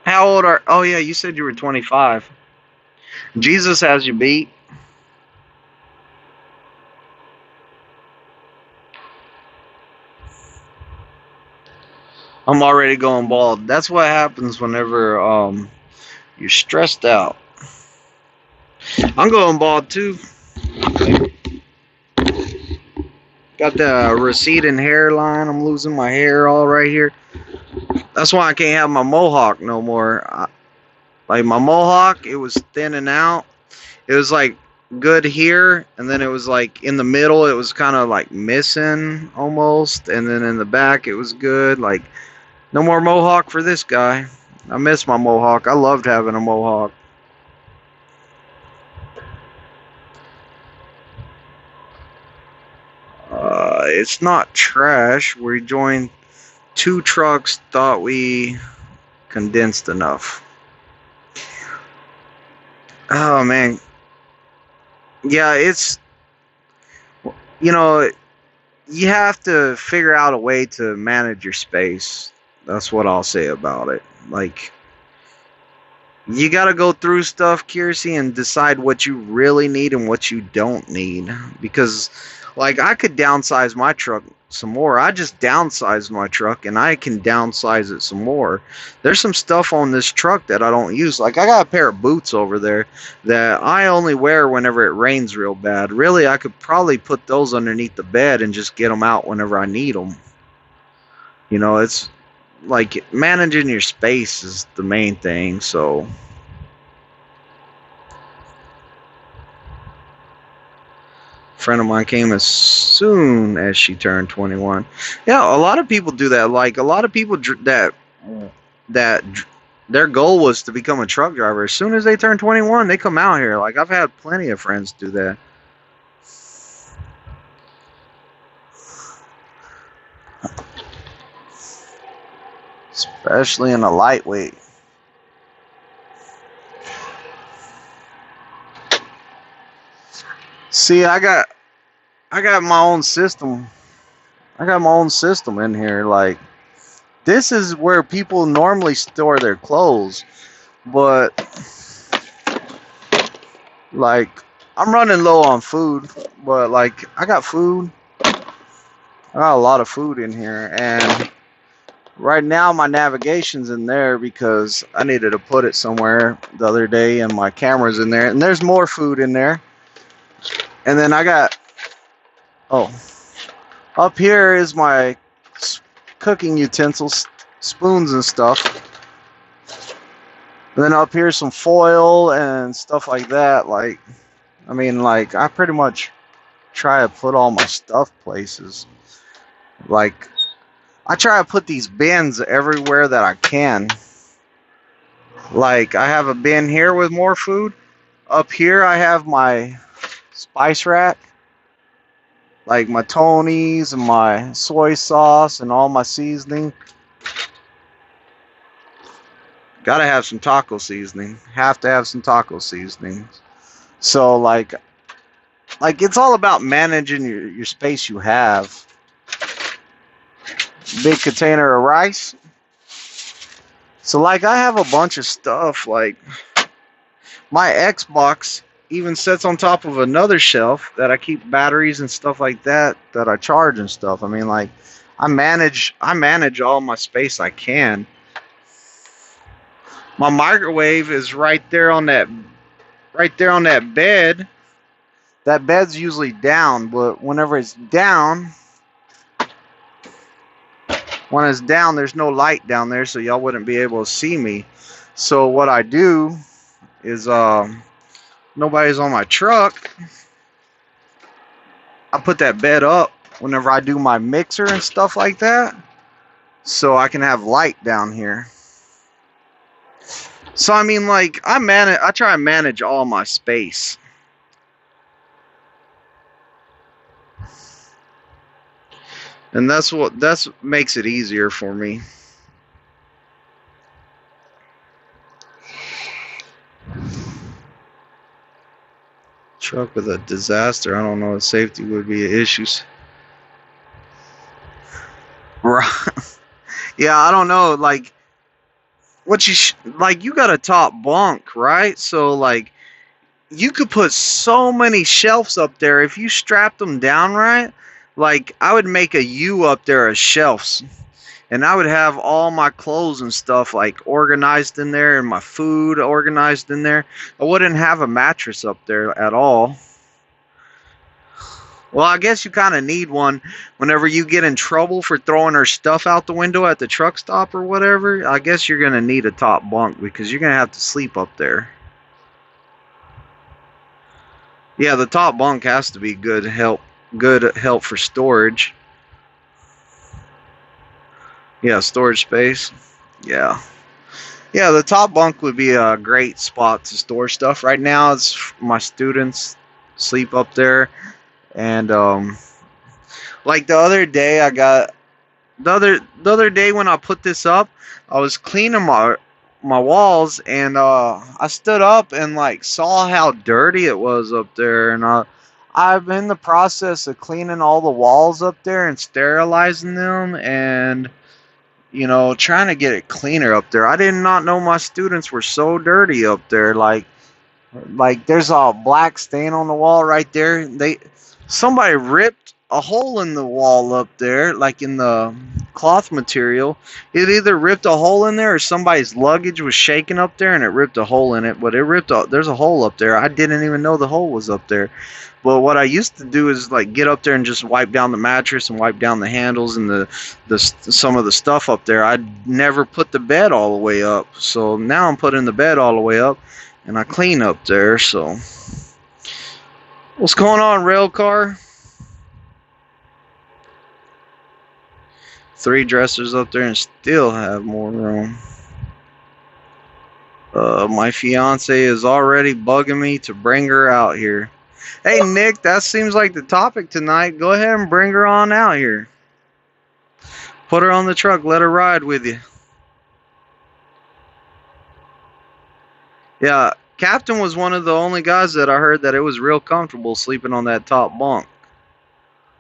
S1: How old are... Oh, yeah, you said you were 25. Jesus has you beat. I'm already going bald. That's what happens whenever you're stressed out. I'm going bald too. Got the receding hairline. I'm losing my hair all right here. That's why I can't have my mohawk no more. Like my mohawk, it was thinning out. It was like good here, and then it was like in the middle, it was kind of like missing almost, and then in the back, it was good. Like no more mohawk for this guy. I miss my mohawk. I loved having a mohawk. It's not trash. We joined 2 trucks. Thought we condensed enough. Oh man, yeah. It's you know you have to figure out a way to manage your space. That's what I'll say about it. Like you got to go through stuff, Kiersey, and decide what you really need and what you don't need. Because, like, I could downsize my truck some more. I just downsized my truck, and I can downsize it some more. There's some stuff on this truck that I don't use. Like, I got a pair of boots over there that I only wear whenever it rains real bad. Really, I could probably put those underneath the bed and just get them out whenever I need them. You know, it's like managing your space is the main thing. So a friend of mine came as soon as she turned 21. Yeah, a lot of people do that. Like a lot of people that their goal was to become a truck driver. As soon as they turn 21, they come out here. Like I've had plenty of friends do that. Especially in a lightweight. See, I got my own system. I got my own system in here. Like this is where people normally store their clothes, but like I'm running low on food. But like I got food. I got a lot of food in here, and right now my navigation's in there because I needed to put it somewhere the other day, and my camera's in there, and there's more food in there. And then I got up here is my cooking utensils, spoons and stuff. And then up here some foil and stuff like that. Like I mean, like I pretty much try to put all my stuff places. Like I try to put these bins everywhere that I can. Like I have a bin here with more food. Up here I have my spice rack. Like my Tony's and my soy sauce and all my seasoning. Gotta have some taco seasoning. Have to have some taco seasoning. So like it's all about managing your space you have. Big container of rice. So like I have a bunch of stuff. Like my Xbox even sits on top of another shelf that I keep batteries and stuff like that I charge and stuff. I mean, like I manage all my space I can. My microwave is right there on that bed. That bed's usually down, but whenever it's down, there's no light down there, so y'all wouldn't be able to see me. So what I do is nobody's on my truck. I put that bed up whenever I do my mixer and stuff like that, so I can have light down here. So I mean, like I try to manage all my space. And that's makes it easier for me. Truck with a disaster. I don't know if safety would be issues. Right. Yeah, I don't know. Like, you got a top bunk, right? So like, you could put so many shelves up there if you strapped them down right. Like, I would make a U up there as shelves. And I would have all my clothes and stuff like organized in there and my food organized in there. I wouldn't have a mattress up there at all. Well, I guess you kind of need one whenever you get in trouble for throwing her stuff out the window at the truck stop or whatever. I guess you're gonna need a top bunk because you're gonna have to sleep up there. Yeah, the top bunk has to be good help for storage. Yeah, storage space. Yeah. Yeah, the top bunk would be a great spot to store stuff. Right now, it's my students sleep up there, and like the other day, the other day when I put this up, I was cleaning my walls, and I stood up and like saw how dirty it was up there, and I've been in the process of cleaning all the walls up there and sterilizing them, and trying to get it cleaner up there. I did not know my students were so dirty up there. Like there's a black stain on the wall right there. Somebody ripped a hole in the wall up there, like in the cloth material. It either ripped a hole in there or somebody's luggage was shaking up there and it ripped a hole in it. But there's a hole up there. I didn't even know the hole was up there. But what I used to do is like get up there and just wipe down the mattress and wipe down the handles and the some of the stuff up there. I never put the bed all the way up. So now I'm putting the bed all the way up and I clean up there. So what's going on, rail car? 3 dressers up there and still have more room. My fiance is already bugging me to bring her out here. Hey Nick, that seems like the topic tonight. Go ahead and bring her on out here. Put her on the truck, let her ride with you. Yeah, Captain was one of the only guys that I heard that it was real comfortable sleeping on that top bunk.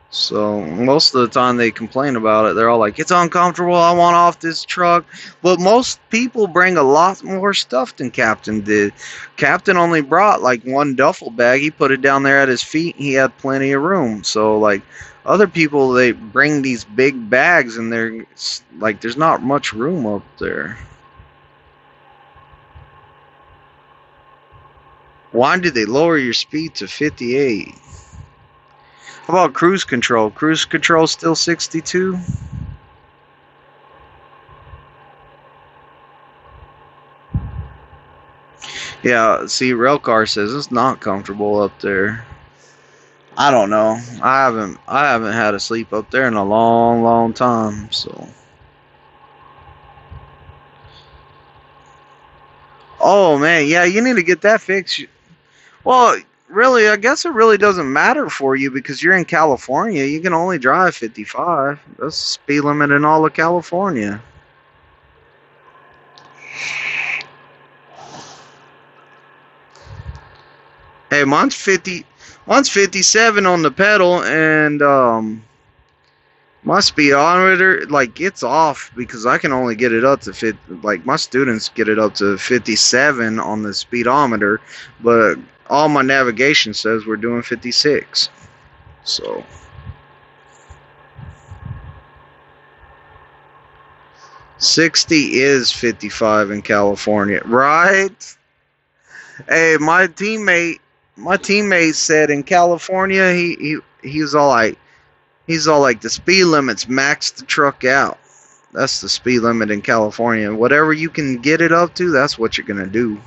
S1: So most of the time they complain about it. They're all like, it's uncomfortable, I want off this truck. But most people bring a lot more stuff than Captain did. Captain only brought like one duffel bag. He put it down there at his feet. He had plenty of room. So like other people, they bring these big bags and they're like, there's not much room up there. Why did they lower your speed to 58? How about cruise control? Cruise control still 62? Yeah, see, Railcar says it's not comfortable up there. I don't know. I haven't had a sleep up there in a long, long time, so. Oh man, yeah, you need to get that fixed. Well, really, I guess it really doesn't matter for you because you're in California. You can only drive 55. That's the speed limit in all of California. Hey, mine's 57 on the pedal, and my speedometer like it's off because I can only get it up to like my students get it up to 57 on the speedometer, but all my navigation says we're doing 56. So 60 is 55 in California, right? Hey, my teammate said in California he's all like the speed limit's max the truck out. That's the speed limit in California. Whatever you can get it up to, that's what you're gonna do.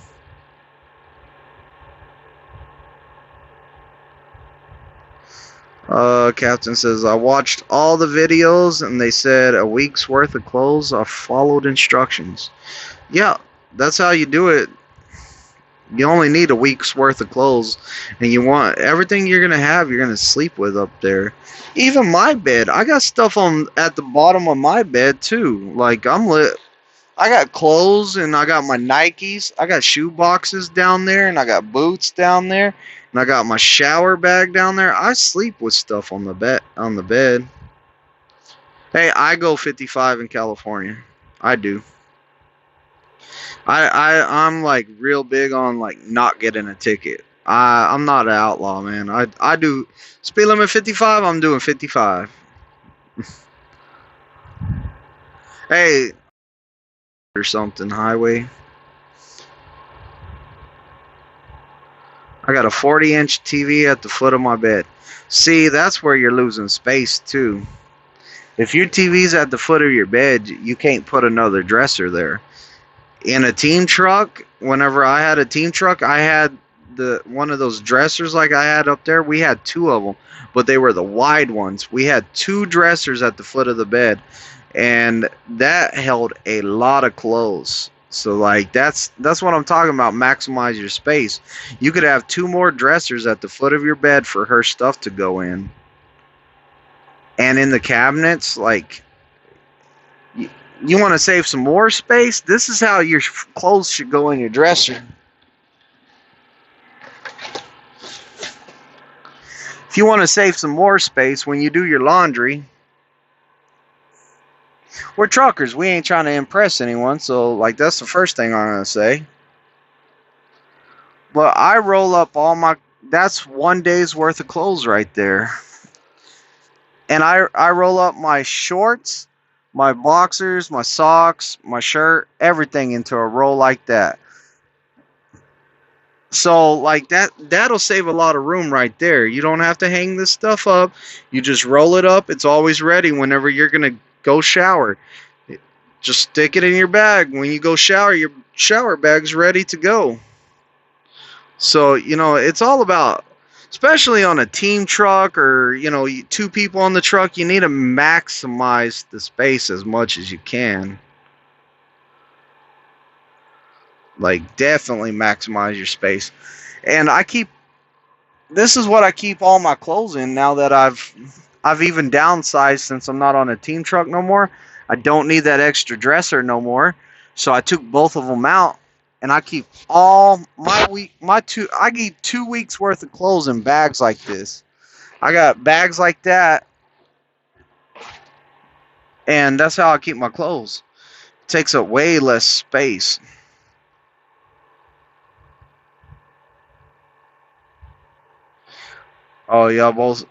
S1: Captain says I watched all the videos and they said a week's worth of clothes. I followed instructions. Yeah, that's how you do it. You only need a week's worth of clothes, and you want everything you're gonna have. You're gonna sleep with up there. Even my bed, I got stuff on at the bottom of my bed too. Like I'm lit. I got clothes and I got my Nikes. I got shoe boxes down there, and I got boots down there, and I got my shower bag down there. I sleep with stuff on the bed. Hey, I go 55 in California. I do. I'm like real big on like not getting a ticket. I'm not an outlaw, man. I do speed limit 55. I'm doing 55. Hey, or something highway. I got a 40-inch TV at the foot of my bed. See, that's where you're losing space too. If your TV's at the foot of your bed, you can't put another dresser there. In a team truck, whenever I had a team truck, I had the one of those dressers like I had up there. We had two of them, but they were the wide ones. We had two dressers at the foot of the bed, and that held a lot of clothes. So like that's what I'm talking about. Maximize your space. You could have two more dressers at the foot of your bed for her stuff to go in, and in the cabinets, like you want to save some more space. This is how your clothes should go in your dresser. If you want to save some more space when you do your laundry, we're truckers. We ain't trying to impress anyone. So, like, that's the first thing I'm going to say. But I roll up all my. That's one day's worth of clothes right there. And I roll up my shorts, my boxers, my socks, my shirt, everything into a roll like that. So like that'll save a lot of room right there. You don't have to hang this stuff up. You just roll it up. It's always ready whenever you're going to go shower. Just stick it in your bag. When you go shower, your shower bag's ready to go. So, it's all about, especially on a team truck or, two people on the truck, you need to maximize the space as much as you can. Like, definitely maximize your space. And this is what I keep all my clothes in now that I've even downsized since I'm not on a team truck no more. I don't need that extra dresser no more. So I took both of them out and I keep all I keep 2 weeks worth of clothes in bags like this. I got bags like that, and that's how I keep my clothes. It takes up way less space. Oh, y'all both.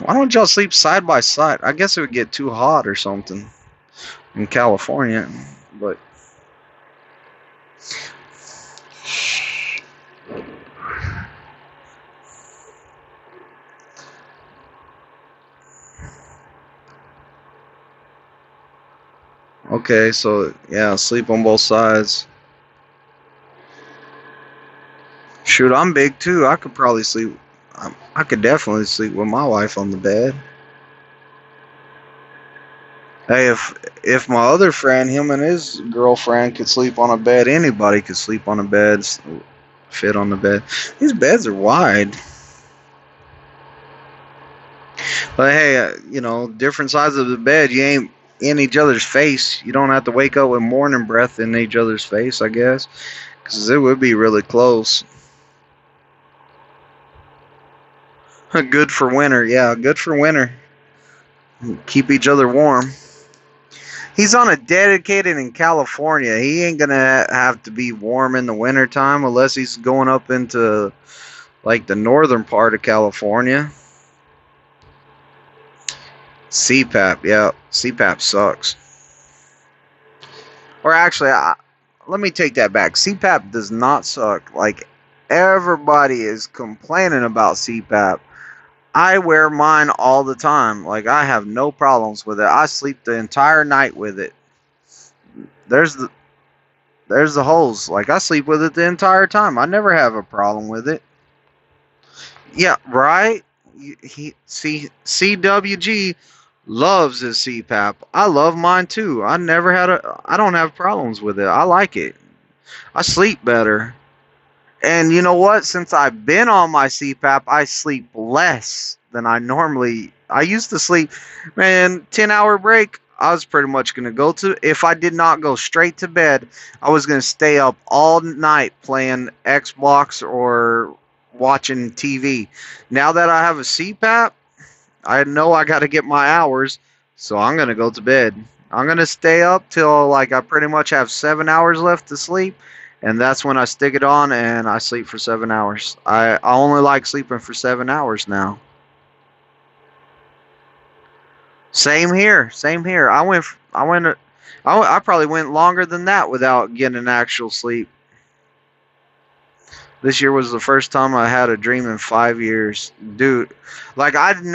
S1: Why don't y'all sleep side by side? I guess it would get too hot or something in California, but okay, so yeah, sleep on both sides. Shoot, I'm big too. I could probably sleep. I could definitely sleep with my wife on the bed. Hey, if my other friend, him and his girlfriend could sleep on a bed, anybody could sleep on a bed, fit on the bed. These beds are wide. But hey, different sides of the bed. You ain't in each other's face. You don't have to wake up with morning breath in each other's face, I guess, because it would be really close. Good for winter. Yeah, good for winter. Keep each other warm. He's on a dedicated in California. He ain't gonna have to be warm in the wintertime unless he's going up into like the northern part of California. CPAP, yeah, CPAP sucks. Or actually, let me take that back. CPAP does not suck. Like, everybody is complaining about CPAP. I wear mine all the time. Like, I have no problems with it. I sleep the entire night with it. There's the holes. Like, I sleep with it the entire time. I never have a problem with it. Yeah, right? CWG loves his CPAP. I love mine too. I don't have problems with it. I like it. I sleep better. And you know what? Since I've been on my CPAP, I sleep less than I used to sleep, man, 10-hour break. I was pretty much going to if I did not go straight to bed, I was going to stay up all night playing Xbox or watching TV. Now that I have a CPAP, I know I got to get my hours, so I'm going to go to bed. I'm going to stay up till like I pretty much have 7 hours left to sleep, and that's when I stick it on and I sleep for 7 hours. I only like sleeping for 7 hours now. Same here. Same here. I probably went longer than that without getting an actual sleep. This year was the first time I had a dream in 5 years, dude. Like I haven't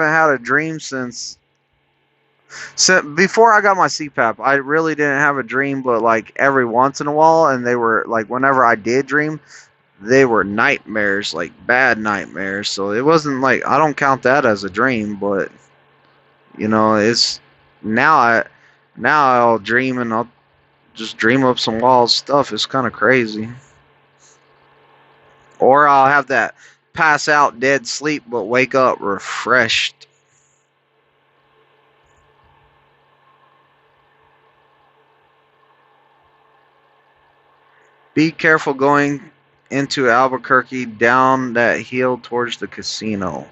S1: had a dream since before I got my CPAP. I really didn't have a dream, but like every once in a while, and they were like whenever I did dream, they were nightmares, like bad nightmares. So it wasn't like I don't count that as a dream, but it's now I now I'll dream and I'll just dream up some wild stuff. It's kind of crazy. Or I'll have that pass out dead sleep but wake up refreshed. Be careful going into Albuquerque down that hill towards the casino.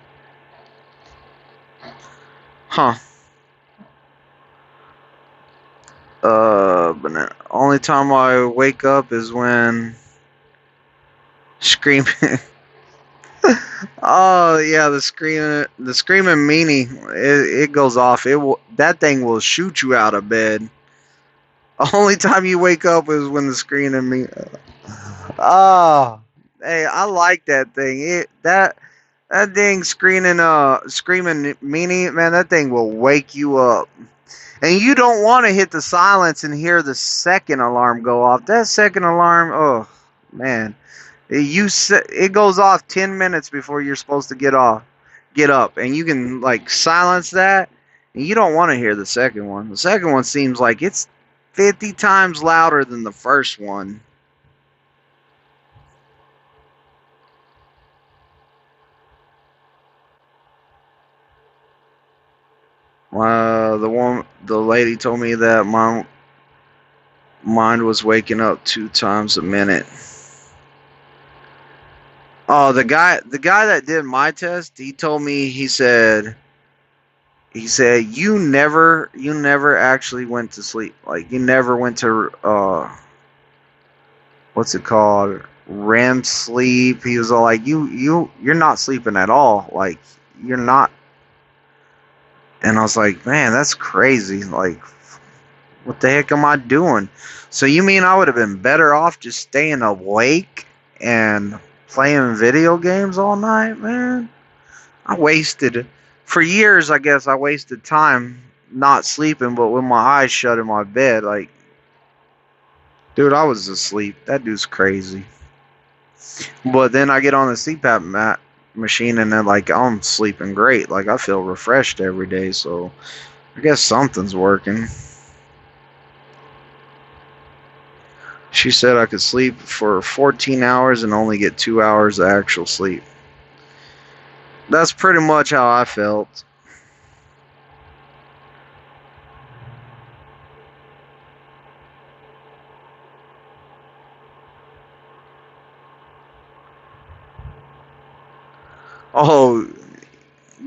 S1: Huh. But the only time I wake up is when screaming. Oh yeah, the screaming meanie. It goes off. That thing will shoot you out of bed. Only time you wake up is when the screaming me. Oh, hey, I like that thing. That thing screaming meanie, man. That thing will wake you up. And you don't want to hit the silence and hear the second alarm go off. That second alarm, oh man, it goes off 10 minutes before you're supposed to get up, and you can like silence that, and you don't want to hear the second one. The second one seems like it's 50 times louder than the first one. The lady told me that my mind was waking up 2 times a minute. Oh, the guy that did my test, he told me he said you never actually went to sleep. Like you never went to what's it called? REM sleep. He was all like you're not sleeping at all. Like you're not. And I was like, man, that's crazy. Like what the heck am I doing? So you mean I would have been better off just staying awake and playing video games all night, man? I wasted for years. I guess I wasted time not sleeping, but with my eyes shut in my bed. Like, dude, I was asleep. That dude's crazy. But then I get on the CPAP machine, and then like I'm sleeping great. Like I feel refreshed every day. So I guess something's working. She said I could sleep for 14 hours and only get 2 hours of actual sleep. That's pretty much how I felt. Oh,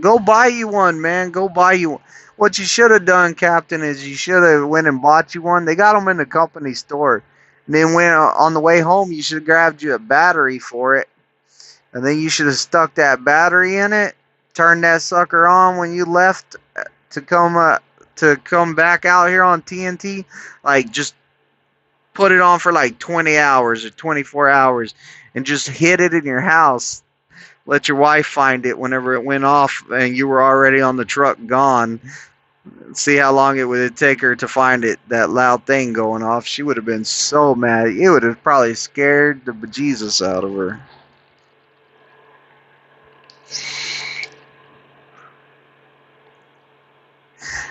S1: go buy you one, man. Go buy you one. What you should have done, Captain, is you should have went and bought you one. They got them in the company store. And then when on the way home, you should have grabbed you a battery for it. And then you should have stuck that battery in it, turned that sucker on when you left to come back out here on TNT. Like just put it on for like 20 hours or 24 hours and just hid it in your house. Let your wife find it whenever it went off and you were already on the truck gone. See how long it would take her to find it, that loud thing going off. She would have been so mad. It would have probably scared the bejesus out of her.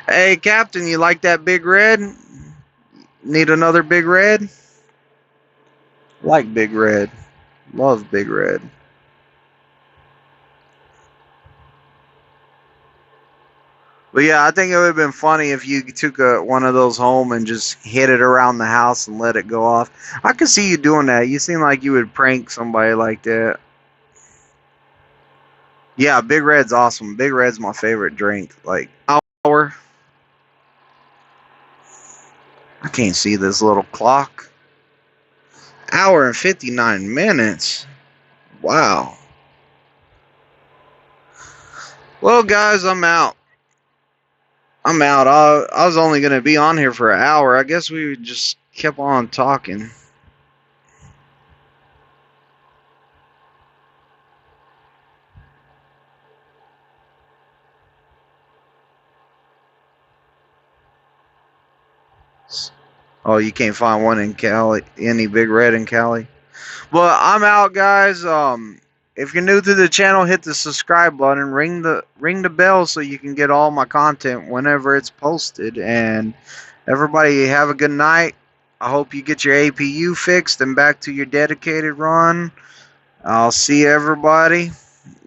S1: Hey, Captain, you like that big red? Need another big red? Like big red. Love big red. But yeah, I think it would have been funny if you took one of those home and just hit it around the house and let it go off. I could see you doing that. You seem like you would prank somebody like that. Yeah, Big Red's awesome. Big Red's my favorite drink. Like hour. I can't see this little clock. Hour and 59 minutes. Wow. Well, guys, I'm out. I'm out. I was only going to be on here for an hour. I guess we just kept on talking. Oh, you can't find one in Cali, any Big Red in Cali. Well, I'm out, guys. If you're new to the channel, hit the subscribe button, ring the bell so you can get all my content whenever it's posted. And everybody, have a good night. I hope you get your APU fixed and back to your dedicated run. I'll see everybody.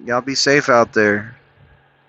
S1: Y'all be safe out there.